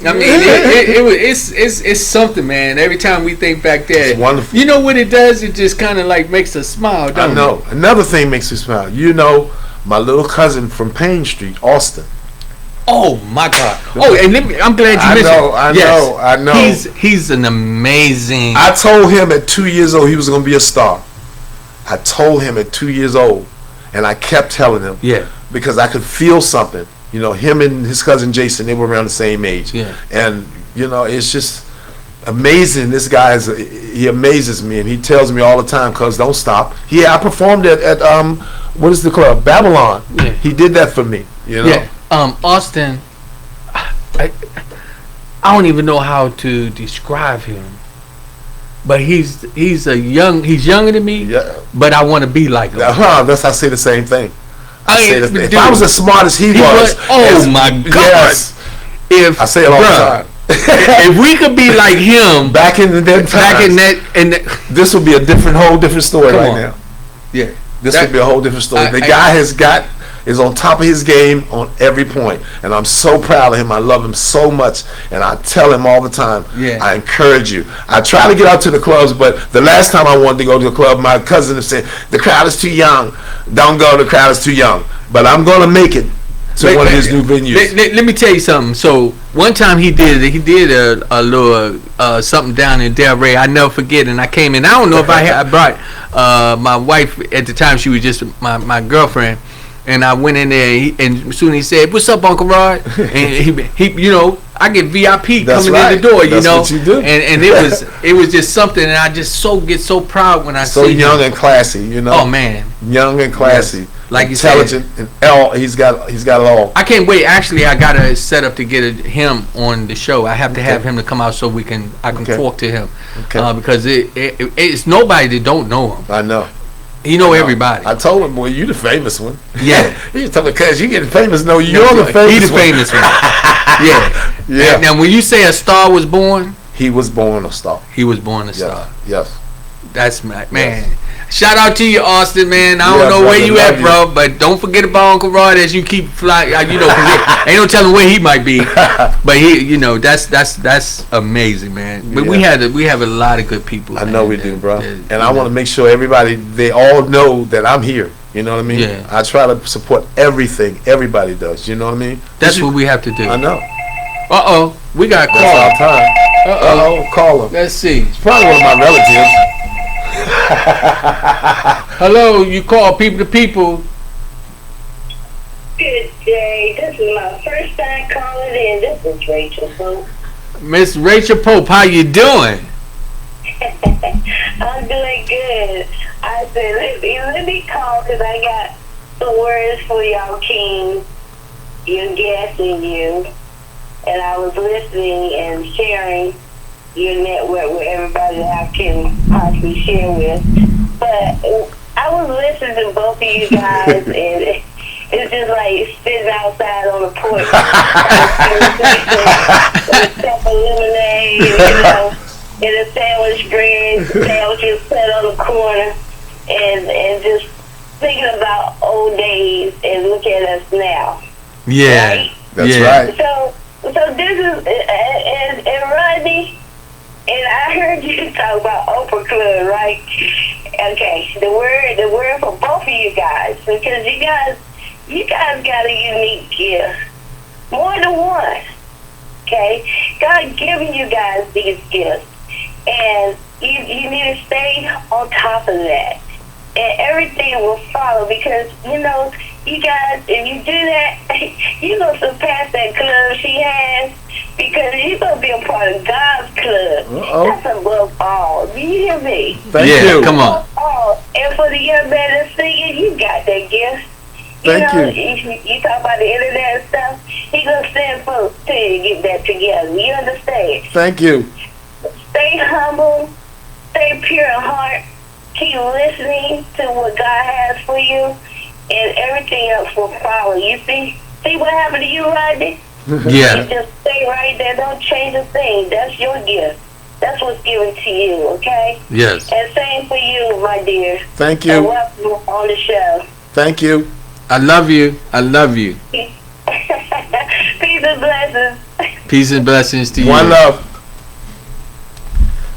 I mean, it's something, man. Every time we think back there, it's wonderful. You know what it does? It just kind of like makes us smile, don't it? I know. Another thing makes me smile. You know, my little cousin from Payne Street, Austin. Oh my God! Oh, and I'm glad you mentioned. I know. He's an amazing. I told him at 2 years old he was going to be a star. I told him at 2 years old, and I kept telling him. Yeah. Because I could feel something. You know, him and his cousin Jason, they were around the same age. Yeah. And, you know, it's just amazing. This guy, he amazes me, and he tells me all the time, cuz don't stop. Yeah, I performed at what is the club? Babylon. Yeah. He did that for me, you know? Yeah. Austin, I don't even know how to describe him. But he's younger than me, Yeah. but I want to be like him. That's I say the same thing. If I was as smart as he was, oh my God! Yes, if I say it all the time. If we could be like him back in this would be a whole different story right now. Yeah, this would be a whole different story. The guy is on top of his game on every point, and I'm so proud of him. I love him so much, and I tell him all the time. Yeah. I encourage you. I try to get out to the clubs, but the last time I wanted to go to the club, my cousin said the crowd is too young. Don't go. The crowd is too young. But I'm going to make it to one of his new venues. Let me tell you something. So one time he did a little something down in Delray. I never forget. And I came in. I don't know if I brought my wife at the time. She was just my girlfriend. And I went in there, and soon he said, "What's up, Uncle Rod?" And he, you know, I get VIP coming in the door, you know. That's what you do. And it was just something, and I just get so proud when I see him. So young and classy, you know. Oh man, young and classy, yes. Like intelligent, you said, and he's got it all. I can't wait. Actually, I got to set up to get him on the show. I have to have him to come out so I can talk to him, because it's nobody that don't know him. I know. You know everybody. I told him, boy, you the famous one. Yeah. He told me, cuz you getting famous. No, you're the famous one. He the famous one. Yeah. Yeah. Now, when you say a star was born. He was born a star. He was born a star. Yes. That's man. Yes. Shout out to you, Austin, man. I don't Yeah, know brother, where you love at, bro, but don't forget about Uncle Rod as you keep flying. You know, 'cause ain't no telling where he might be. But he, you know, that's amazing, man. But we have a lot of good people. I man, know we that- do, bro. that, And you I know. want to make sure they all know that I'm here. You know what I mean? Yeah. I try to support everything everybody does. You know what I mean? That's what we have to do. I know. We got a That's our call. time. Call him. Let's see. It's probably one of my relatives. Hello, you call people to people. Good day. This is my first time calling in. This is Rachel Pope. Miss Rachel Pope, how you doing? I'm doing good. I said, let me call because I got some words for y'all kings, your guests and you. And I was listening and sharing your network with everybody that I can possibly share with. But I was listening to both of you guys, and it's just like sitting outside on the porch, with a cup of lemonade, you know, and a sandwich bread, sandwiches set on the corner, and just thinking about old days and look at us now. Yeah, Right? That's right. So this is and Rodney, and I heard you talk about Oprah Club, right? Okay, the word for both of you guys, because you guys got a unique gift, more than one. Okay, God giving you guys these gifts, and you need to stay on top of that, and everything will follow. Because you know, you guys, if you do that, you're gonna surpass that club she has, because you're gonna be a part of God's club. That's above all. Do you hear me? Thank you. Come on. Above all. And for the young man that's singing, you got that gift. Thank you. You talk about the internet and stuff. He gonna send folks to you to get that together. You understand? Thank you. Stay humble. Stay pure in heart. Keep listening to what God has for you, and everything else will follow. You see what happened to you, Rodney? Yeah. You just stay right there. Don't change a thing. That's your gift. That's what's given to you, okay? Yes. And same for you, my dear. Thank And you. welcome on the show. Thank you. I love you. I love you. Peace and blessings. Peace and blessings to you. One love.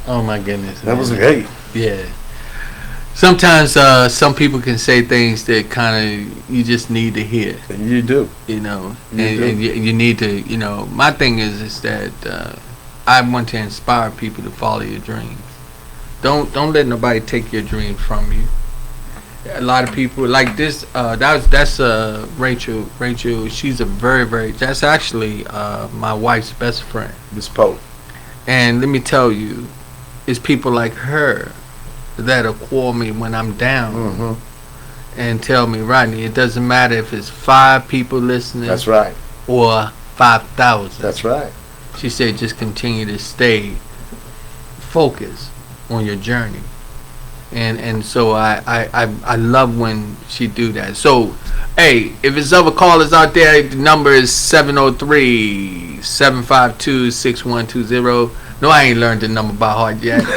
Oh my goodness. That was man. great. Yeah. Sometimes some people can say things that kind of you just need to hear, You do. you know, You and, do. and you need to, you know. My thing is that I want to inspire people to follow your dreams. Don't let nobody take your dreams from you. A lot of people like this. That's Rachel. Rachel, she's a very. That's actually my wife's best friend. Miss Pope. And let me tell you, it's people like her that'll call me when I'm down Mm-hmm. and tell me, Rodney, it doesn't matter if it's 5 people listening That's right. or 5,000. That's right. She said, just continue to stay focused on your journey. And so I love when she do that. So, hey, if there's other callers out there, the number is 703-752-6120. No, I ain't learned the number by heart yet. And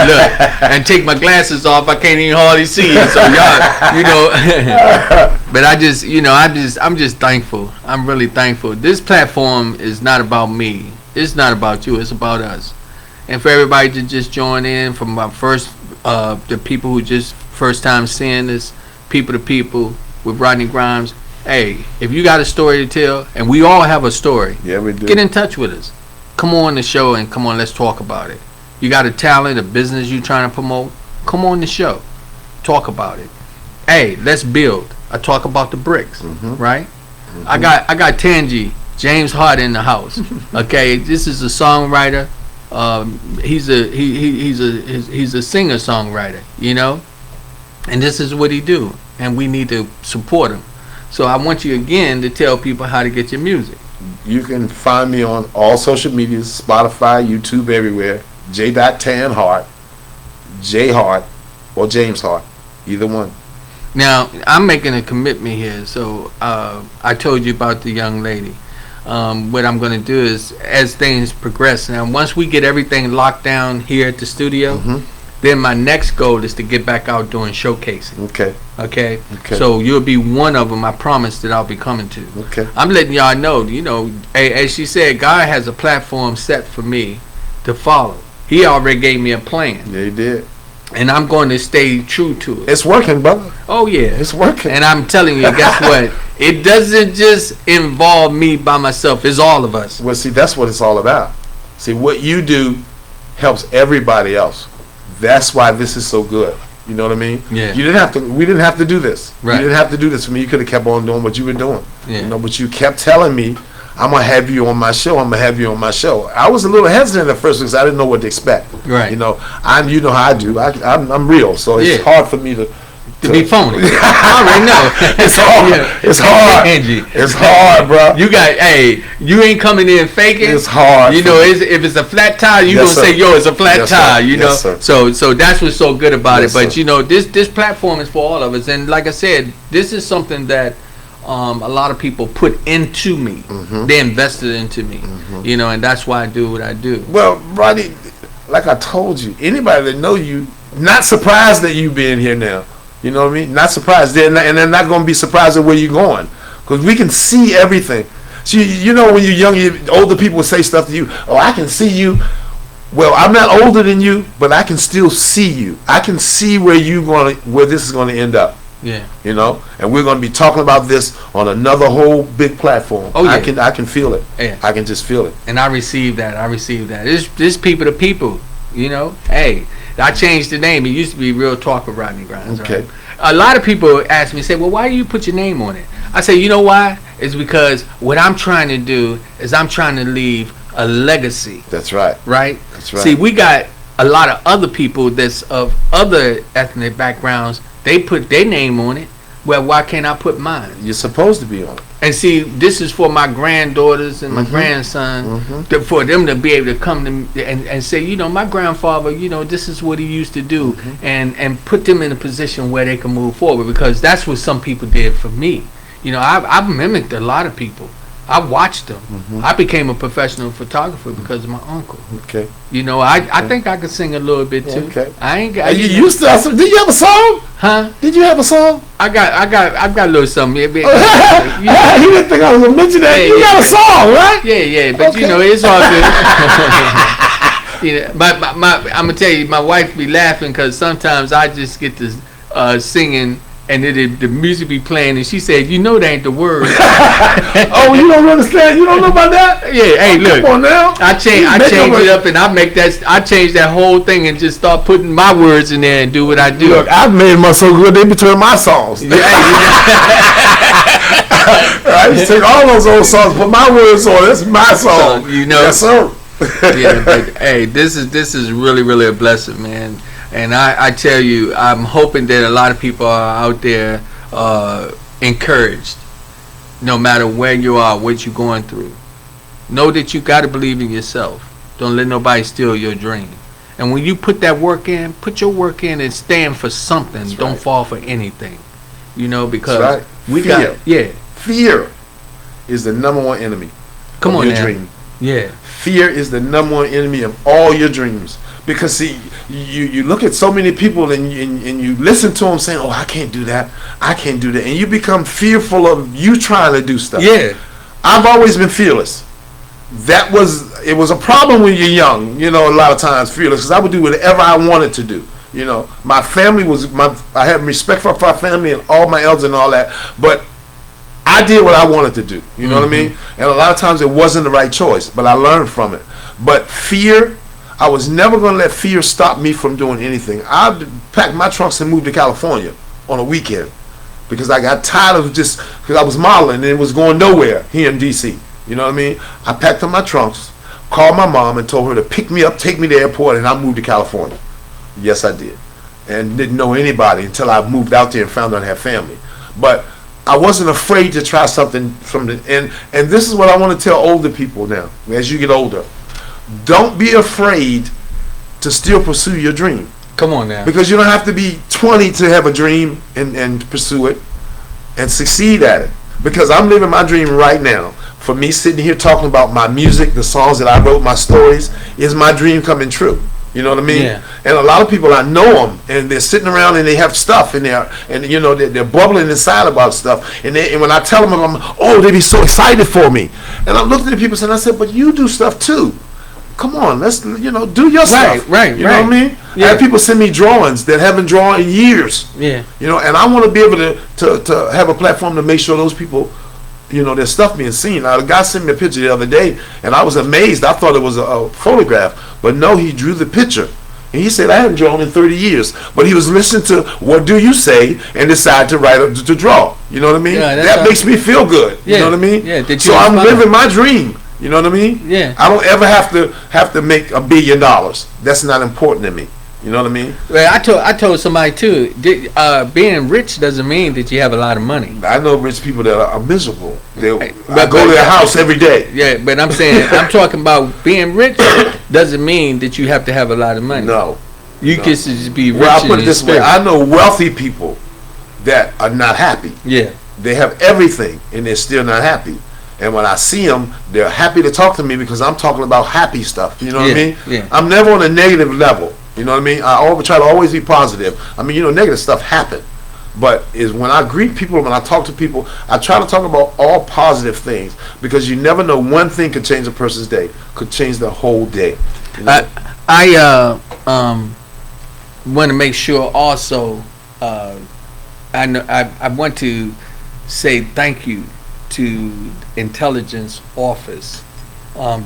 look, and take my glasses off, I can't even hardly see it. So y'all, you know, but I just, you know, I'm just thankful. I'm really thankful. This platform is not about me. It's not about you. It's about us. And for everybody to just join in, from my first, the people who just first time seeing this, people to people with Rodney Grimes. Hey, if you got a story to tell, and we all have a story, Yeah, we do. get in touch with us. Come on the show and come on, let's talk about it. You got a talent, a business you trying to promote, come on the show. Talk about it. Hey, let's build. I talk about the bricks, right? I got Tangi, James Hart in the house. Okay, this is a songwriter. He's a singer songwriter, you know, and this is what he do, and we need to support him. So I want you again to tell people how to get your music. You can find me on all social medias, Spotify, YouTube, everywhere. J.Tan Hart, J Hart, or James Hart, either one. Now I'm making a commitment here. So I told you about the young lady. What I'm going to do is, as things progress, now once we get everything locked down here at the studio, then my next goal is to get back out doing showcasing. Okay. Okay. Okay. So you'll be one of them. I promise that I'll be coming to. Okay. I'm letting y'all know. You know, as she said, God has a platform set for me to follow. He already gave me a plan, Yeah, he did. and I'm going to stay true to it. It's working, brother. Oh yeah, It's working. and I'm telling you, guess what? It doesn't just involve me by myself. It's all of us. Well, see, that's what it's all about. See, what you do helps everybody else. That's why this is so good. You know what I mean? Yeah. You didn't have to. We didn't have to do this. Right. You didn't have to do this for me. You could have kept on doing what you were doing. Yeah. You know, but you kept telling me, "I'm gonna have you on my show. I'm gonna have you on my show." I was a little hesitant at first because I didn't know what to expect. Right. You know, you know how I do. I'm real, so it's Yeah. hard for me to be phony. I already know. It's hard. Yeah. It's hard. Angie. It's hard, bro. You ain't coming in faking. It's hard. You know, if it's a flat tire, you Yes, gonna sir. say, "Yo, it's a flat Yes, sir. tire." You Yes, know, sir. so that's what's so good about Yes, it. But sir. you know, this platform is for all of us, and like I said, this is something that a lot of people put into me. Mm-hmm. They invested into me. You know, and that's why I do what I do. Well, Rodney, like I told you, anybody that know you, not surprised that you being here now. You know what I mean? Not surprised. And they're not going to be surprised at where you're going. Because we can see everything. So you know when you're young, older people say stuff to you, "Oh, I can see you." Well, I'm not older than you, but I can still see you. I can see where this is going to end up. Yeah. You know? And we're going to be talking about this on another whole big platform. Oh, yeah. I can feel it. Yeah. I can just feel it. And I received that. This people to people. You know, hey, I changed the name. It used to be Real Talk with Rodney Grimes. Okay. Right? A lot of people ask me, say, "Well, why do you put your name on it?" I say, you know why? It's because what I'm trying to do is I'm trying to leave a legacy. That's right. Right? That's right. See, we got a lot of other people that's of other ethnic backgrounds. They put their name on it. Well, why can't I put mine? You're supposed to be on it. And see, this is for my granddaughters and my grandson, for them to be able to come to me and say, you know, my grandfather, you know, this is what he used to do, and put them in a position where they can move forward, because that's what some people did for me. You know, I've mimicked a lot of people. I watched them. I became a professional photographer because of my uncle. Okay. You know, I think I could sing a little bit too. Okay. I ain't got. You used to. Did you have a song? Huh? Did you have a song? I've got a little something. You didn't think I was gonna mention that. Hey, You got a song, right? Yeah, but you know, it's all good. You know, I'm gonna tell you, my wife be laughing because sometimes I just get to singing, and then the music be playing, and she said, "You know that ain't the word." Oh, you don't understand? You don't know about that? Yeah, hey, look. Come on now. I change it up, and I change that whole thing and just start putting my words in there and do what I do. Look, I've made them so good they between my songs. I used to take all those old songs, put my words on. That's my song. So, you know. Yes, sir. Yeah, but hey, this is really a blessing, man. And I tell you, I'm hoping that a lot of people are out there encouraged, no matter where you are, what you're going through. Know that you got to believe in yourself. Don't let nobody steal your dream. And when you put that work in, put your work in and stand for something. That's Don't right. fall for anything. You know, because That's right. Fear is the number one enemy Come of on your now. dream. Yeah. Fear is the number one enemy of all your dreams. Because see, you look at so many people and you listen to them saying, "Oh, I can't do that. I can't do that," and you become fearful of you trying to do stuff. Yeah. I've always been fearless. It was a problem when you're young. You know, a lot of times fearless because I would do whatever I wanted to do. You know, my family I had respect for my family and all my elders and all that, but I did what I wanted to do. You know what I mean? And a lot of times it wasn't the right choice, but I learned from it. But fear, I was never going to let fear stop me from doing anything. I packed my trunks and moved to California on a weekend because I got tired of because I was modeling and it was going nowhere here in D.C. You know what I mean? I packed up my trunks, called my mom and told her to pick me up, take me to the airport, and I moved to California. Yes, I did. And didn't know anybody until I moved out there and found out I had family. But I wasn't afraid to try something from and this is what I want to tell older people now, as you get older. Don't be afraid to still pursue your dream. Come on now. Because you don't have to be 20 to have a dream and pursue it and succeed at it. Because I'm living my dream right now. For me sitting here talking about my music, the songs that I wrote, my stories, is my dream coming true. You know what I mean? Yeah. And a lot of people, I know them, and they're sitting around and they have stuff in there, and you know they're bubbling inside about stuff. And when I tell them, they be so excited for me. And I'm looking at people saying, I said, but you do stuff too. Come on, let's do your stuff. Right. You know what I mean? Yeah. I have people send me drawings that haven't drawn in years. Yeah. You know, and I want to be able to have a platform to make sure those people, their stuff being seen. Now, the guy sent me a picture the other day, and I was amazed. I thought it was a photograph, but no, he drew the picture. And he said, I haven't drawn in 30 years. But he was listening to What Do You Say and decided to write to draw. You know what I mean? Yeah, that makes me feel good. Yeah. You know what I mean? Yeah. So I'm living my dream. You know what I mean? Yeah. I don't ever have to make $1 billion. That's not important to me. You know what I mean? Well, I told somebody too. Being rich doesn't mean that you have a lot of money. I know rich people that are miserable. I But go to their house every day. Yeah, but I'm saying I'm talking about being rich doesn't mean that you have to have a lot of money. No. You can just be rich. Well, I'll put it in this way. spirit. I know wealthy people that are not happy. Yeah. They have everything and they're still not happy. And when I see them, they're happy to talk to me because I'm talking about happy stuff. You know what I mean? Yeah. I'm never on a negative level. You know what I mean? I try to always be positive. I mean, negative stuff happen. But when I greet people, when I talk to people, I try to talk about all positive things because you never know, one thing could change a person's day, could change the whole day. You know? I want to make sure also. I want to say thank you to Intelligence Office,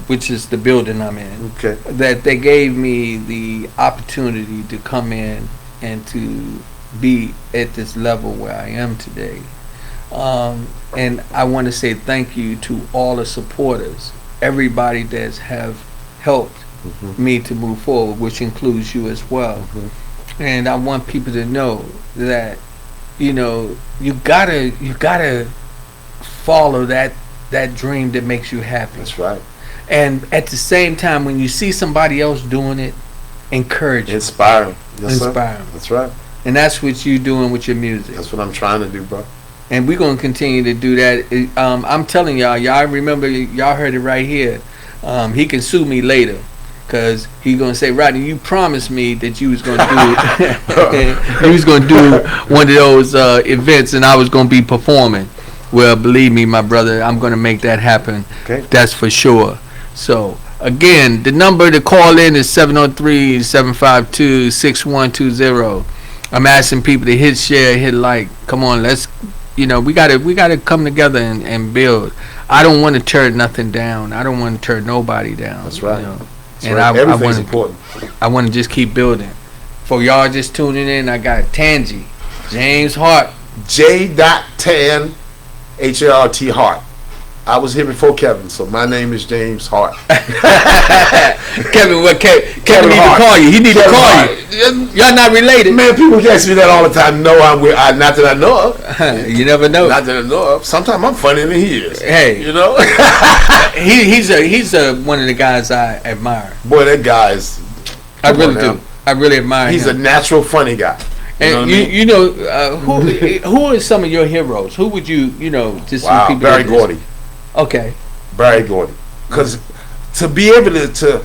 which is the building I'm in. Okay. That they gave me the opportunity to come in and to be at this level where I am today. And I want to say thank you to all the supporters, everybody that's have helped me to move forward, which includes you as well. And I want people to know that, you gotta follow that dream that makes you happy. That's right. And at the same time, when you see somebody else doing it, encourage them. Inspire them. Yes, Inspire sir. them. That's right. And that's what you're doing with your music. That's what I'm trying to do, bro. And we're going to continue to do that. I'm telling y'all remember, y'all heard it right here. He can sue me later. Because he's going to say, Rodney, you promised me that you was going to do you was going to do one of those events and I was going to be performing. Well, believe me, my brother, I'm going to make that happen. Okay. That's for sure. So, again, the number to call in is 703-752-6120. I'm asking people to hit share, hit like. Come on, let's, we gotta come together and build. I don't want to tear nothing down. I don't want to tear nobody down. That's right. That's right. I Everything's important. I want to just keep building. For y'all just tuning in, I got Tangi, James Hart. J.Tan Hart Hart. I was here before Kevin, so my name is James Hart. Kevin need Hart. to call you. He need Kevin to call Hart. you. Y'all not related. Man, people ask me that all the time. No, not that I know of. You never know. Not that I know of. Sometimes I'm funnier than he is. Hey, he's one of the guys I admire. Boy, that guy is. I really do. I really admire He's him. a natural funny guy. And who are some of your heroes? Who would you just some Wow, people Barry that Gordy. Okay. Barry Gordy. Because to be able to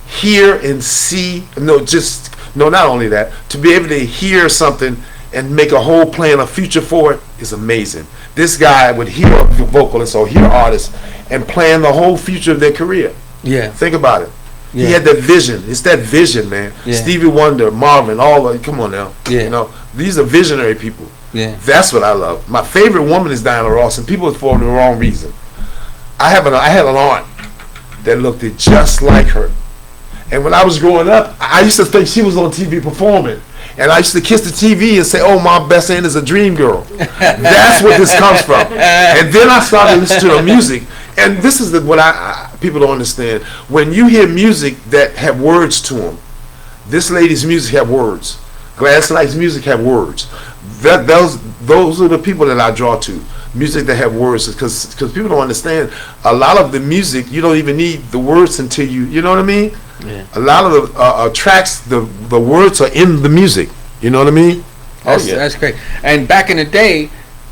hear and see, not only that, to be able to hear something and make a whole plan, a future for it is amazing. This guy would hear a vocalist or hear artists and plan the whole future of their career. Yeah. Think about it. Yeah. He had that vision. It's that vision, man. Yeah. Stevie Wonder, Marvin, come on now. Yeah. These are visionary people. Yeah. That's what I love. My favorite woman is Diana Ross, and people for the wrong reason. I had an aunt that looked just like her. And when I was growing up, I used to think she was on TV performing. And I used to kiss the TV and say, oh, my best aunt is a dream girl. That's where this comes from. And then I started listening to her music. And this is what people don't understand. When you hear music that have words to them, this lady's music have words. Gladys Knight's music have words. Those are the people that I draw to. Music that have words, because people don't understand. A lot of the music, you don't even need the words until you know what I mean? Yeah. A lot of the tracks, the words are in the music. You know what I mean? That's great. And back in the day,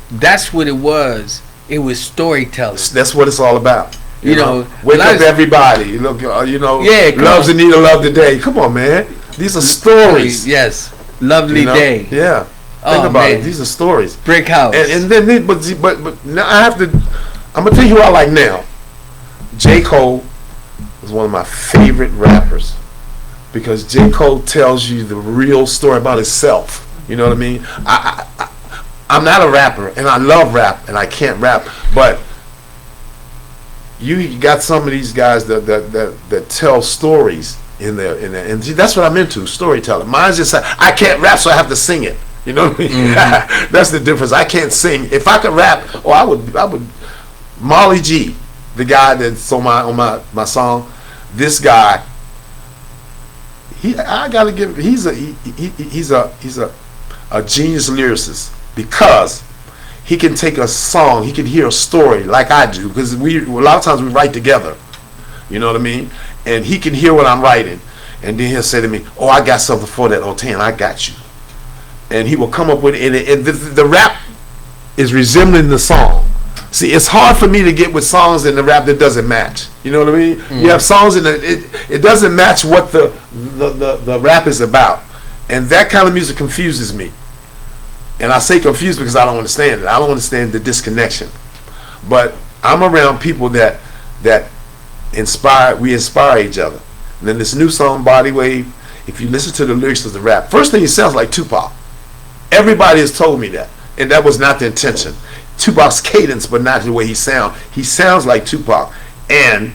that's what it was. It was storytelling. That's what it's all about. You know, wake up everybody. Look, Yeah, love's in need of love today. Come on, man. These are stories. Yes, lovely day. Yeah. Think about it. These are stories. Brick house. And then, but now I have to. I'm gonna tell you who I like now. J. Cole is one of my favorite rappers because J. Cole tells you the real story about himself. You know what I mean? I'm not a rapper, and I love rap, and I can't rap, but you got some of these guys that tell stories in there, and that's what I'm into, storytelling. Mine's just I can't rap, so I have to sing it. You know what I mean? Mm-hmm. That's the difference. I can't sing. If I could rap, I would. Molly G, the guy that's on my song, this guy, he's a genius lyricist because he can take a song, he can hear a story like I do, because a lot of times we write together, you know what I mean, and he can hear what I'm writing, and then he'll say to me, "Oh, I got something for that, Tan, I got you," and he will come up with it, and the rap is resembling the song. See, it's hard for me to get with songs in the rap that doesn't match. You know what I mean? Mm. You have songs in it doesn't match what the rap is about, and that kind of music confuses me. And I say confused because I don't understand it. I don't understand the disconnection. But I'm around people that inspire. We inspire each other. And then this new song, Body Wave. If you listen to the lyrics of the rap, first thing, it sounds like Tupac. Everybody has told me that, and that was not the intention. Tupac's cadence, but not the way he sounds. He sounds like Tupac, and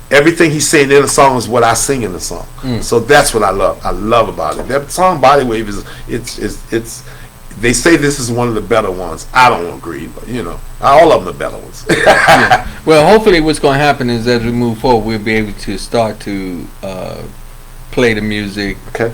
everything he's saying in the song is what I sing in the song. Mm. So that's what I love. I love about it. That song "Body Wave" it's. They say this is one of the better ones. I don't agree, but all of them are better ones. Yeah. Well, hopefully, what's going to happen is as we move forward, we'll be able to start to play the music. Okay.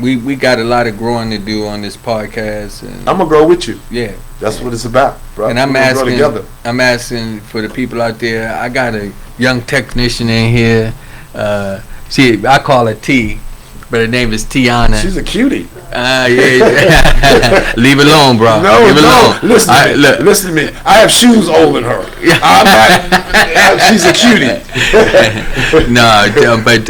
We got a lot of growing to do on this podcast, and I'm gonna grow with you. Yeah, that's what it's about, bro. And I'm asking for the people out there. I got a young technician in here. I call her T, but her name is Tiana. She's a cutie. Yeah. Leave it alone, bro. Leave it alone. Listen to me. I have shoes older than her. She's a cutie. But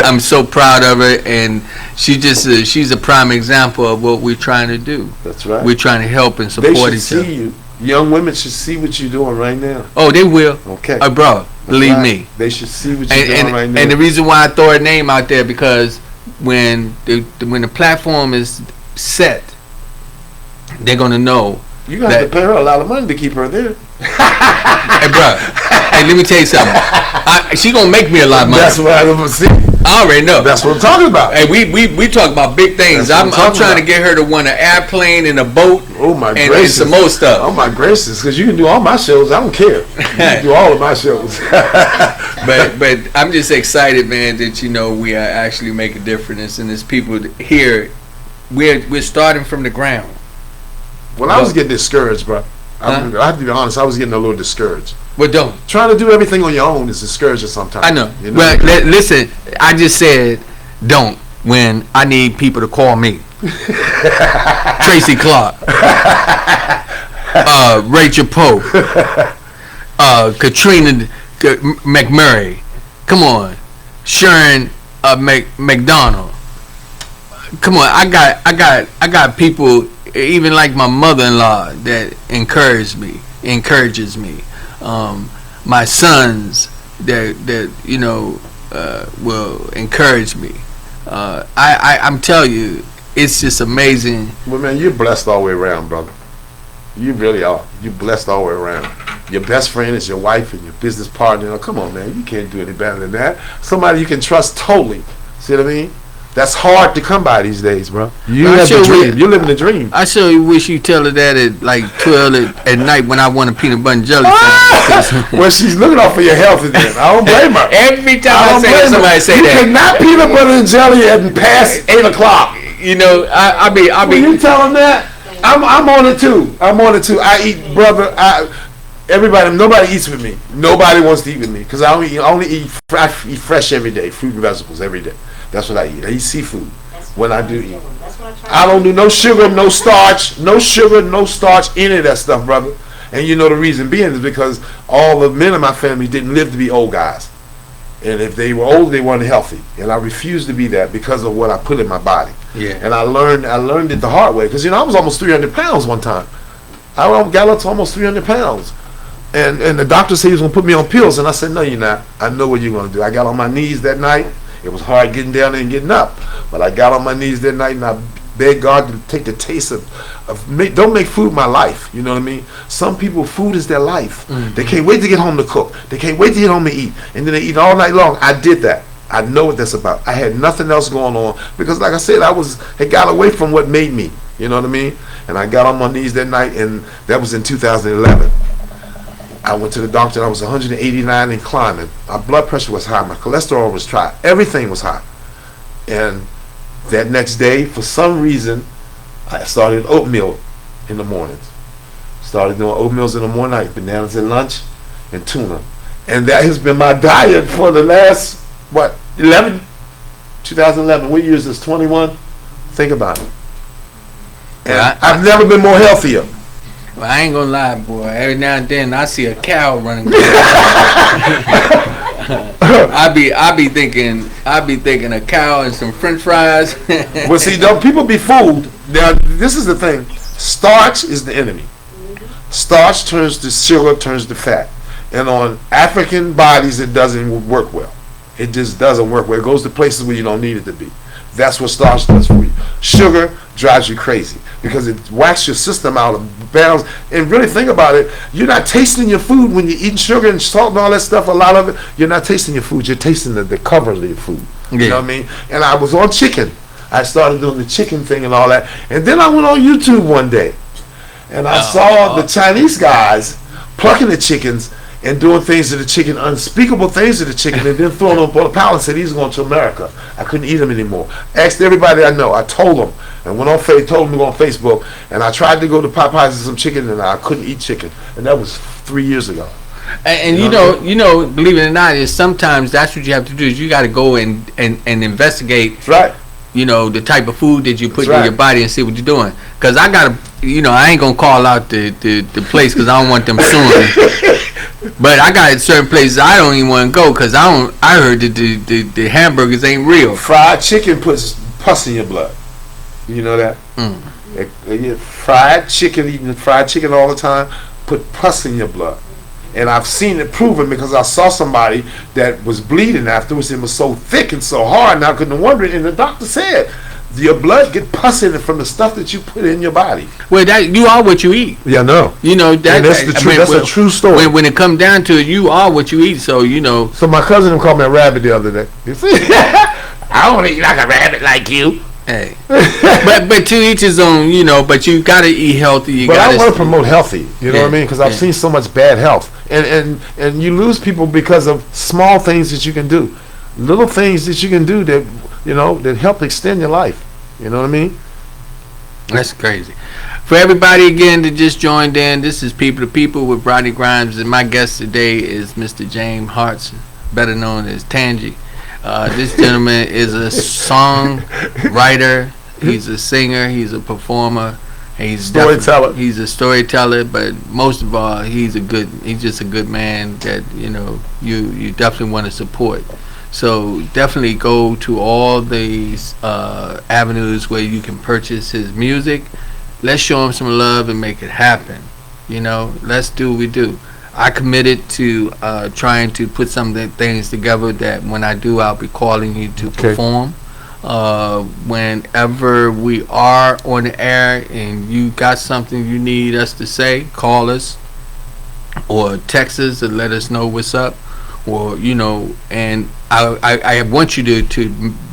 I'm so proud of her, and she's a prime example of what we're trying to do. That's right. We're trying to help and support each other. They should see you. Young women should see what you're doing right now. Oh, they will. Okay. Bro, believe me. They should see what you're doing right now. And the reason why I throw her name out there because when the platform is set, they're gonna know. You gonna have to pay her a lot of money to keep her there. Hey, bro. Hey, let me tell you something. She gonna make me a lot of money. That's what I'm gonna see. I already know. That's what I'm talking about. Hey, we talk about big things. I'm trying to get her to win an airplane and a boat. Oh my gracious! And some more stuff. Oh my gracious! Because you can do all my shows. I don't care. You can do all of my shows. but I'm just excited, man, that we are actually making a difference, and there's people here. We're starting from the ground. Well, I was getting discouraged, bro. I have to be honest. I was getting a little discouraged. Well, don't. Trying to do everything on your own is discouraging sometimes. I know. Well, listen. I just said don't when I need people to call me. Tracy Clark, Rachel Pope, Katrina McMurray. Come on, Sharon McDonald. Come on, I got people, even like my mother-in-law, that encourages me. My sons that will encourage me. I'm telling you, it's just amazing. Well, man, you're blessed all the way around, brother. You really are. You're blessed all the way around. Your best friend is your wife and your business partner. Come on, man. You can't do any better than that. Somebody you can trust totally. See what I mean? That's hard to come by these days, bro. You have the dream. You're living the dream. I sure wish you tell her that at like 12 at night when I want a peanut butter and jelly. Well, she's looking out for your health again. I don't blame her. Every time I say that, somebody say that. You cannot peanut butter and jelly at past 8 o'clock. I'll be. You tell them that? I'm on it too. I eat, brother. Nobody eats with me. Nobody wants to eat with me because I only eat fresh every day, fruit and vegetables every day. That's what I eat. I eat seafood when I do eat. I don't do no sugar, no starch, any of that stuff, brother. And you know the reason being is because all the men in my family didn't live to be old guys. And if they were old, they weren't healthy. And I refused to be that because of what I put in my body. Yeah. And I learned it the hard way. Because, I was almost 300 pounds one time. I got up to almost 300 pounds. And the doctor said he was going to put me on pills. And I said, no, you're not. I know what you're going to do. I got on my knees that night. It was hard getting down there and getting up. But I got on my knees that night and I begged God to take the taste don't make food my life. You know what I mean? Some people, food is their life. Mm-hmm. They can't wait to get home to cook. They can't wait to get home to eat. And then they eat all night long. I did that. I know what that's about. I had nothing else going on because, like I said, had got away from what made me. You know what I mean? And I got on my knees that night, and that was in 2011. I went to the doctor, and I was 189 and climbing. My blood pressure was high. My cholesterol was high. Everything was high. And that next day, for some reason, I started oatmeal in the mornings. Started doing oatmeals in the morning, I ate bananas at lunch, and tuna. And that has been my diet for the last, 2011. What year is this, 21? Think about it. And I've never been more healthier. Well, I ain't gonna lie, boy. Every now and then I see a cow running. I be thinking a cow and some French fries. Well, see, people be fooled. Now, this is the thing. Starch is the enemy. Starch turns to sugar, turns to fat. And on African bodies, it doesn't work well. It just doesn't work well. It goes to places where you don't need it to be. That's what starch does for you. Sugar drives you crazy because it whacks your system out of balance. And really think about it, you're not tasting your food when you're eating sugar and salt and all that stuff, a lot of it. You're not tasting your food, you're tasting the cover of your food. You know what I mean? And I was on chicken. I started doing the chicken thing and all that. And then I went on YouTube one day and I saw the Chinese guys plucking the chickens and doing things to the chicken, unspeakable things to the chicken, and then throwing them on a pallet and said, he's going to America. I couldn't eat them anymore. Asked everybody I know. I told them. And went on told them to go on Facebook. And I tried to go to Popeyes and some chicken, and I couldn't eat chicken. And that was 3 years ago. And you know, believe it or not, is sometimes that's what you have to do. Is you got to go and investigate. That's right. The type of food that you put in your body and see what you're doing. Because I got to, I ain't going to call out the place because I don't want them suing me. But I got certain places I don't even want to go because I heard that the hamburgers ain't real. Fried chicken puts pus in your blood. You know that? Fried chicken, eating fried chicken all the time, put pus in your blood. And I've seen it proven because I saw somebody that was bleeding afterwards. It was so thick and so hard, and I couldn't wonder it. And the doctor said, your blood get pus in it from the stuff that you put in your body. Well, you are what you eat. Yeah, no. That's the truth. That's a true story. When it comes down to it, you are what you eat. So So my cousin called me a rabbit the other day. You see, I don't eat like a rabbit like you. Hey, but to each his own. But you gotta eat healthy. But I want to promote healthy. You know what I mean? Because I've seen so much bad health, and you lose people because of small things that you can do, little things that you can do that that help extend your life. You know what I mean? That's crazy. For everybody again that just joined in, this is People to People with Rodney Grimes, and my guest today is Mr. James Hart, better known as Tangy. This gentleman is a songwriter. He's a singer. He's a performer. He's storyteller. He's a storyteller, but most of all, he's just a good man that you definitely want to support. So definitely go to all these avenues where you can purchase his music. Let's show him some love and make it happen. Let's do what we do. I committed to trying to put some of the things together that when I do, I'll be calling you to perform. Whenever we are on the air and you got something you need us to say, call us or text us and let us know what's up. Or and I want you to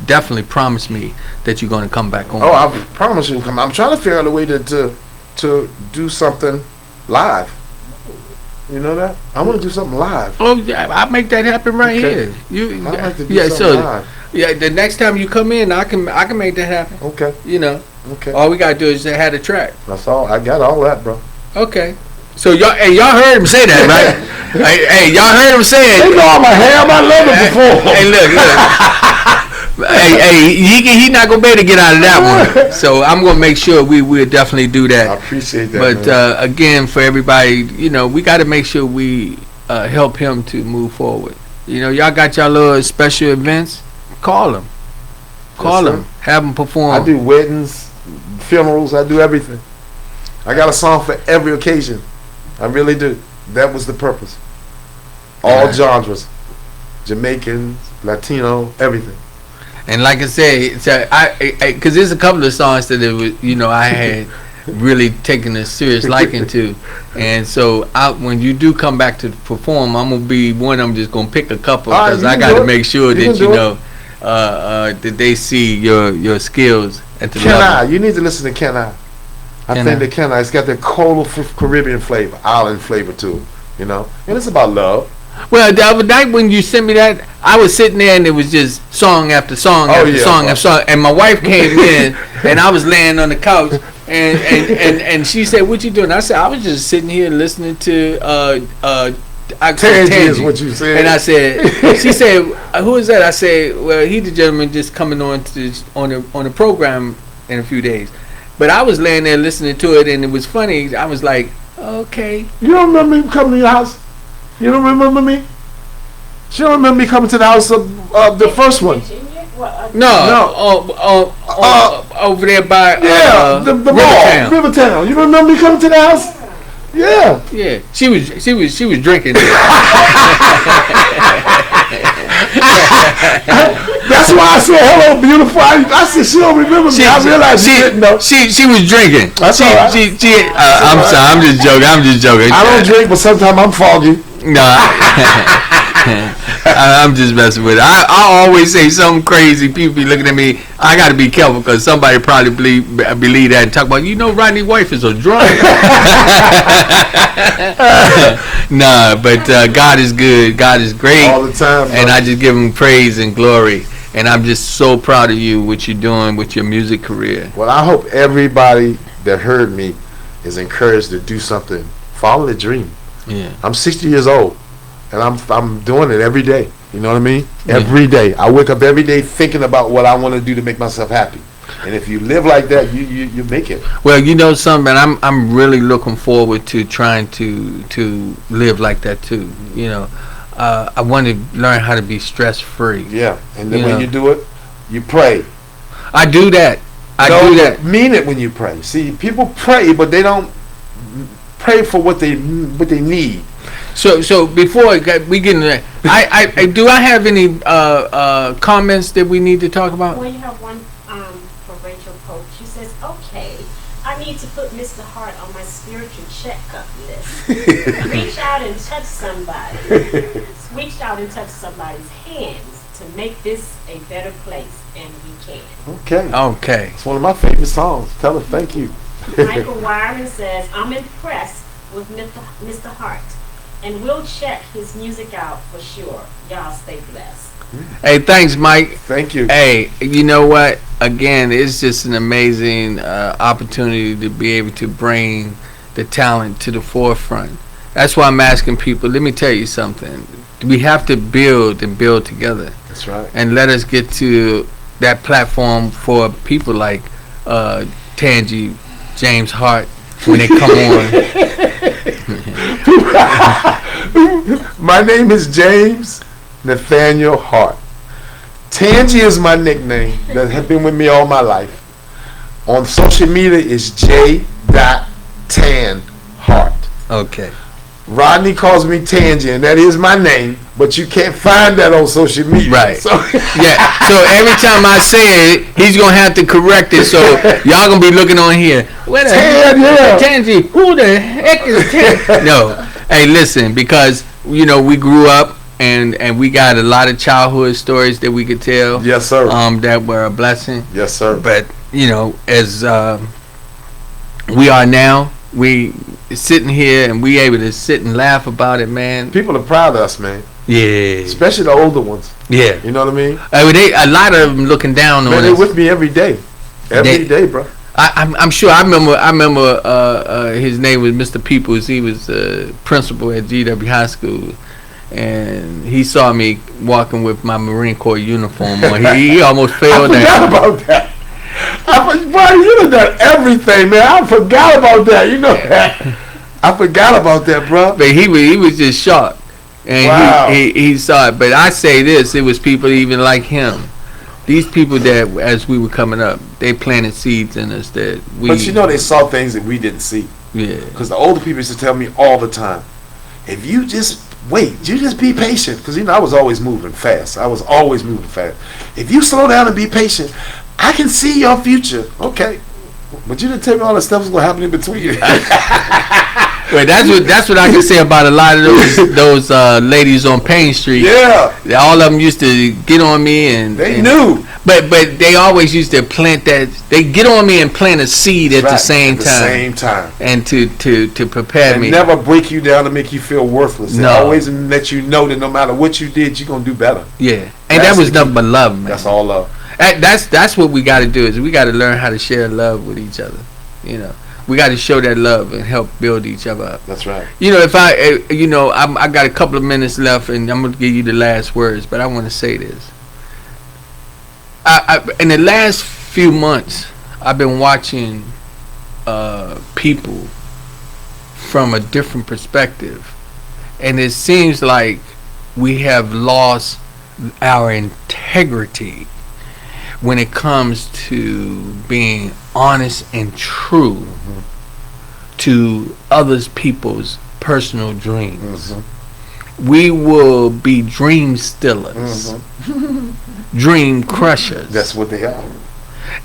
definitely promise me that you're going to come back on. Oh, I promise you to come. I'm trying to figure out a way to do something live. You know that? I want to do something live. Oh yeah, I'll make that happen right here. I'd like to do something live. Yeah, the next time you come in, I can make that happen. Okay. Okay. All we gotta do is just have a track. That's all. I got all that, bro. Okay. So y'all heard him say that, right? Hey, y'all heard him say it. They know I'm a ham. I love it before. Hey, look. hey, he not gonna be able to get out of that one. So I'm gonna make sure we will definitely do I that. appreciate that. But man. again, for everybody, we got to make sure we help him to move forward. Y'all got y'all little special events. Call him. Call Yes, him. Have him perform. I do weddings, funerals. I do everything. I got a song for every occasion. I really do. That was the purpose. All Right. genres, Jamaicans, Latino, everything. And like I said, so because there's a couple of songs that it was, I had really taken a serious liking to, and so when you do come back to perform, I'm gonna be one. I'm just gonna pick a couple All right, because you I can got do to it. make sure You that can do it. that they see your skills at the Can I? level. You need to listen to Can I. I Can think I? that Can I. It's got that cold Caribbean flavor, island flavor to it. And it's about love. Well, the other night when you sent me that, I was sitting there and it was just song after song after yeah. song after song, and my wife came in and I was laying on the couch and she said, "What you doing?" I said, "I was just sitting here listening to Tangy is what you said. And I said, she said, "Who is that?" I said, "Well, he the gentleman just coming on on the program in a few days." But I was laying there listening to it and it was funny. I was like, "Okay." You don't remember me coming to your house? You don't remember me? She don't remember me coming to the house of the first one. Virginia? Well, No, over there by The mall, Rivertown. Rivertown. You don't remember me coming to the house? Yeah. Yeah, she was drinking. That's why I said hello, beautiful. I said she don't remember me. I realized she didn't know. She was drinking. That's all right. I'm sorry. I'm just joking. I don't drink, but sometimes I'm foggy. No, I'm just messing with it. I always say something crazy. People be looking at me. I got to be careful because somebody probably believe that and talk about, Rodney's wife is a drunk. Nah, but God is good. God is great. All the time, And bro. I just give him praise and glory. And I'm just so proud of you, what you're doing with your music career. Well, I hope everybody that heard me is encouraged to do something. Follow the dream. Yeah. I'm 60 years old, and I'm doing it every day. You know what I mean? Yeah. Every day. I wake up every day thinking about what I want to do to make myself happy. And if you live like that, you make it. Well, something, I'm really looking forward to trying to live like that too. I want to learn how to be stress free. Yeah. And then You when know. you do it, you pray. I do that. I do that. Mean it when you pray. See, people pray, but they don't pray for what they need. So before we get into that, I do I have any comments that we need to talk about? well, you have one for Rachel Pope. She says, "Okay, I need to put Mr. Hart on my spiritual checkup list. Reach out and touch somebody. Reach out and touch somebody's hands to make this a better place, and we can." Okay. Okay. It's one of my favorite songs. Tell her thank you. Michael Wyman says, "I'm impressed with Mr. Hart, and we'll check his music out for sure. Y'all stay blessed." Hey, thanks, Mike. Thank you. Hey, you know what? Again, it's just an amazing opportunity to be able to bring the talent to the forefront. That's why I'm asking people. Let me tell you something. We have to build and build together, That's right. and let us get to that platform for people like Tangy, James Hart, when they come on. My name is James Nathaniel Hart. Tangy is my nickname that has been with me all my life. On social media is J.Tan Hart. Okay. Rodney calls me Tangy, and that is my name, but you can't find that on social media. Right. So Yeah. So every time I say it, he's gonna have to correct it. So y'all gonna be looking on here. Where the Tan, yeah. Tangy? Who the heck is Tan? No. Hey, listen, because we grew up and we got a lot of childhood stories that we could tell. Yes, sir. That were a blessing. Yes, sir. But as we are now, we sitting here and we able to sit and laugh about it, man. People are proud of us, man. Yeah. Especially the older ones. Yeah. You know what I mean? A lot of them looking down on Man, they're us. with me every day. Every day, bro. I'm sure. I remember his name was Mr. Peoples. He was principal at GW High School, and he saw me walking with my Marine Corps uniform on. He almost fell I forgot down. about that. Boy, you done done everything, man. I forgot about that. You know that. I forgot about that, bro. But he was just shocked, and Wow. he saw it. But I say this: it was people even like him. These people that, as we were coming up, they planted seeds in us that we. But you know, they saw things that we didn't see. Yeah. Because the older people used to tell me all the time, if you just wait, you just be patient. Because, you know, I was always moving fast. If you slow down and be patient, I can see your future. Okay. But you didn't tell me all the stuff was going to happen in between. Well, that's what I can say about a lot of those ladies on Payne Street. Yeah. All of them used to get on me They knew. But they always used to plant that. They get on me and plant a seed at the Right, same at the time. same time. And to prepare And me. never break you down to make you feel worthless. They No. always let you know that no matter what you did, you're going to do better. Yeah. And That's that was the nothing but love, man. That's all love. That's what we got to do, is we got to learn how to share love with each other. You know, we got to show that love and help build each other up. That's right. You know, if I got a couple of minutes left, and I'm gonna give you the last words, but I want to say this. I in the last few months, I've been watching people from a different perspective, and it seems like we have lost our integrity when it comes to being honest and true to others people's personal dreams. We will be dream stealers, dream crushers. That's what they are.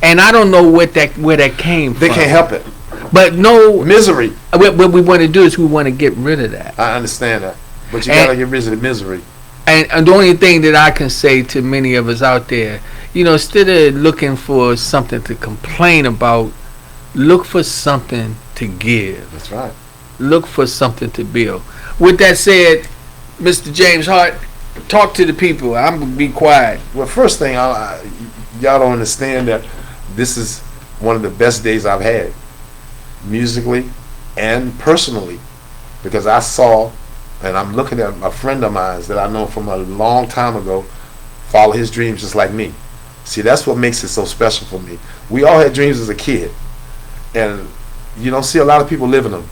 And I don't know where that came They from. can't help it. But no, Misery. what we want to do is we want to get rid of that. I understand that. But you And- got to get rid of the misery. And the only thing that I can say to many of us out there, you know, instead of looking for something to complain about, look for something to give. That's right. Look for something to build. With that said, Mr. James Hart, talk to the people. I'm going to be quiet. Well, first thing, y'all don't understand that this is one of the best days I've had, musically and personally, because I saw, and I'm looking at a friend of mine that I know from a long time ago, follow his dreams just like me. See, that's what makes it so special for me. We all had dreams as a kid, and you don't see a lot of people living them.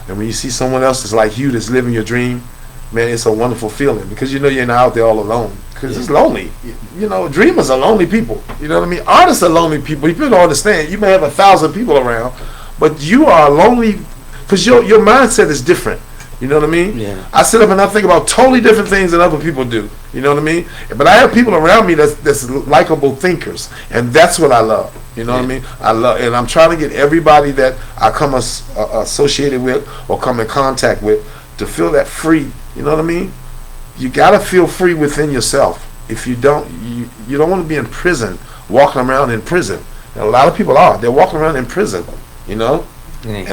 And when you see someone else that's like you that's living your dream, man, it's a wonderful feeling, because you know you're not out there all alone. Because it's lonely. You know, dreamers are lonely people. You know what I mean? Artists are lonely people. People don't understand. You may have 1,000 people around, but you are lonely because your mindset is different. You know what I mean? Yeah. I sit up and I think about totally different things than other people do. You know what I mean? But I have people around me that's likable thinkers, and that's what I love. You know what I mean? I love, and I'm trying to get everybody that I come associated with or come in contact with to feel that free. You know what I mean? You gotta feel free within yourself. If you don't, you don't want to be in prison, walking around in prison. And a lot of people are. They're walking around in prison. You know? And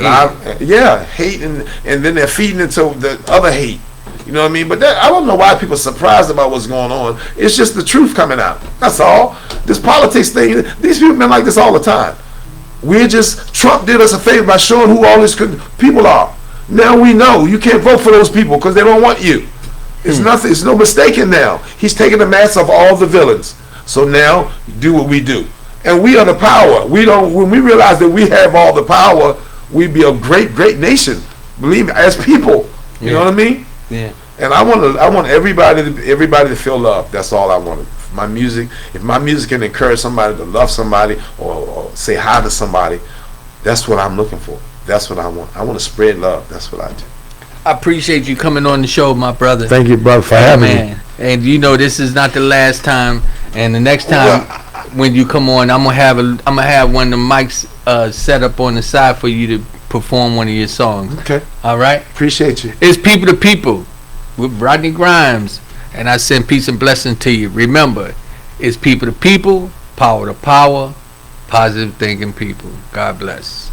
hate, and then they're feeding into the other hate. You know what I mean? But I don't know why people are surprised about what's going on. It's just the truth coming out. That's all. This politics thing, these people have been like this all the time. Trump did us a favor by showing who all these people are. Now we know you can't vote for those people because they don't want you. It's nothing. It's no mistaking now. He's taking the mask off all the villains. So now do what we do. And we are the power. When we realize that we have all the power, we be a great, great nation. Believe me, as people. You know what I mean? Yeah. And I want everybody to feel love. That's all I want. If my music can encourage somebody to love somebody or say hi to somebody, that's what I'm looking for. That's what I want. I want to spread love. That's what I do. I appreciate you coming on the show, my brother. Thank you, brother, for having me. And you know this is not the last time. And the next time when you come on, I'm gonna have one of the mics set up on the side for you to perform one of your songs. Okay. All right. Appreciate you. It's People to People with Rodney Grimes, and I send peace and blessing to you. Remember, it's people to people, power to power, positive thinking people. God bless.